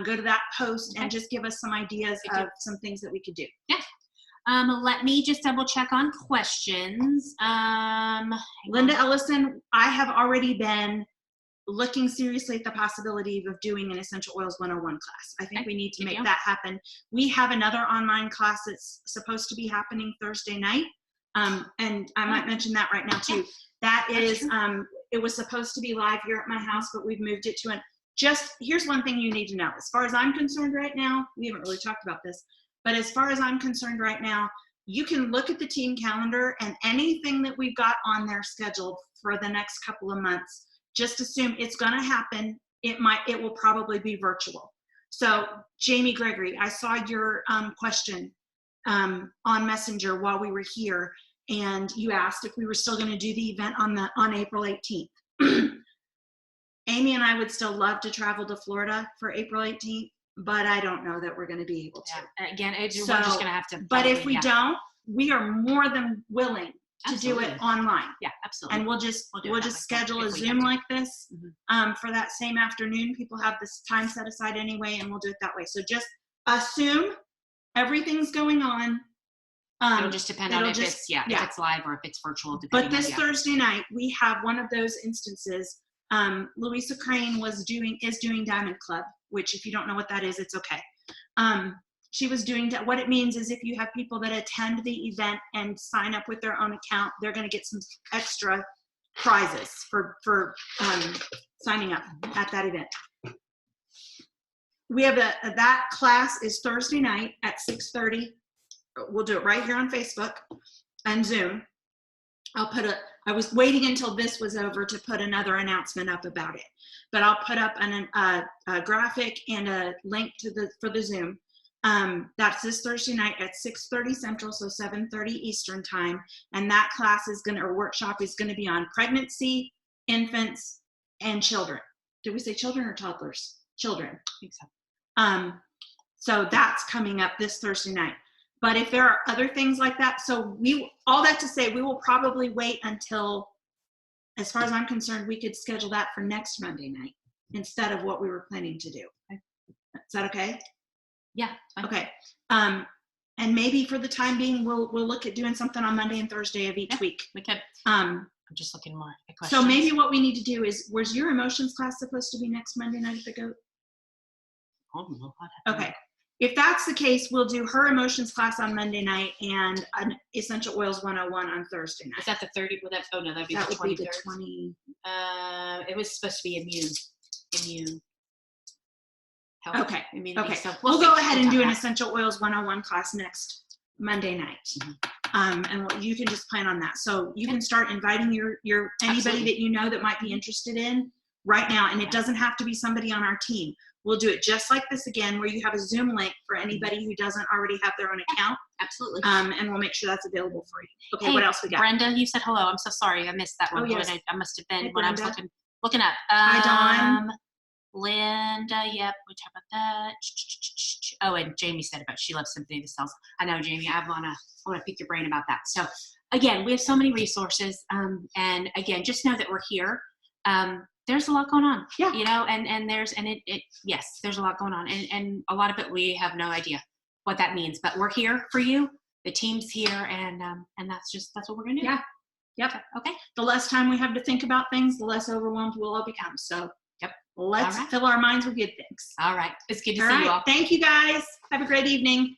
Go to that post and just give us some ideas of some things that we could do. Let me just double check on questions. Linda Ellison, I have already been looking seriously at the possibility of doing an Essential Oils 101 class. I think we need to make that happen. We have another online class that's supposed to be happening Thursday night. And I might mention that right now too. That is, it was supposed to be live here at my house, but we've moved it to here's one thing you need to know. As far as I'm concerned right now, we haven't really talked about this, but as far as I'm concerned right now, you can look at the team calendar, and anything that we've got on there scheduled for the next couple of months, just assume it's going to happen. It will probably be virtual. So Jamie Gregory, I saw your question on Messenger while we were here, and you asked if we were still going to do the event on April 18th. Amy and I would still love to travel to Florida for April 18th, but I don't know that we're going to be able to. Again, we're just going to have to. But if we don't, we are more than willing to do it online. Yeah, absolutely. And we'll just schedule a Zoom like this for that same afternoon. People have this time set aside anyway, and we'll do it that way. So just assume everything's going on. It'll just depend on if it's live or if it's virtual. But this Thursday night, we have one of those instances. Louisa Crane is doing Diamond Club, which if you don't know what that is, it's okay. she was doing that. What it means is if you have people that attend the event and sign up with their own account, they're going to get some extra prizes for signing up at that event. We have that class is Thursday night at 6:30. We'll do it right here on Facebook and Zoom. I was waiting until this was over to put another announcement up about it, but I'll put up a graphic and a link for the Zoom. That's this Thursday night at 6:30 Central, so 7:30 Eastern time. And that class or workshop is going to be on pregnancy, infants, and children. Did we say children or toddlers? Children. I think so. So that's coming up this Thursday night. But if there are other things like that, all that to say, we will probably wait until, as far as I'm concerned, we could schedule that for next Monday night instead of what we were planning to do. Okay. Is that okay? Yeah. Fine. Okay. And maybe for the time being, we'll look at doing something on Monday and Thursday of each week. We could. I'm just looking more at questions. So maybe what we need to do is, was your emotions class supposed to be next Monday night at the GOAT? Okay. If that's the case, we'll do her emotions class on Monday night and an Essential Oils 101 on Thursday night. Is that the 30? Well, that'd be that the would 23rd. be the 20. It was supposed to be immune health. Okay. Immunity. Okay. So we'll go ahead and do an that. Essential Oils 101 class next Monday night. Mm-hmm. And you can just plan on that. So you can start inviting your anybody Absolutely. that you know that might be interested in right now. And it doesn't have to be somebody on our team. We'll do it just like this again, where you have a Zoom link for anybody who doesn't already have their own account. Absolutely. And we'll make sure that's available for you. Okay, Hey, what else we got? Brenda, you said hello. I'm so sorry. I missed that one. Oh, yes. I must have been Hey, when I was Brenda. looking up. Hi, Dawn. Linda, yep, we talked about that. Oh, and Jamie said about she loves Symphony of the Cells. I know, Jamie, I wanna pick your brain about that. So again, we have so many resources. And again, just know that we're here. There's a lot going on. Yeah. You know, yes, there's a lot going on. And a lot of it we have no idea what that means. But we're here for you. The team's here, and that's what we're gonna do. Yeah. Yep. Okay. The less time we have to think about things, the less overwhelmed we'll all become. So yep. Let's All right. fill our minds with good things. All right. It's good to All see right. you all. Thank you guys. Have a great evening.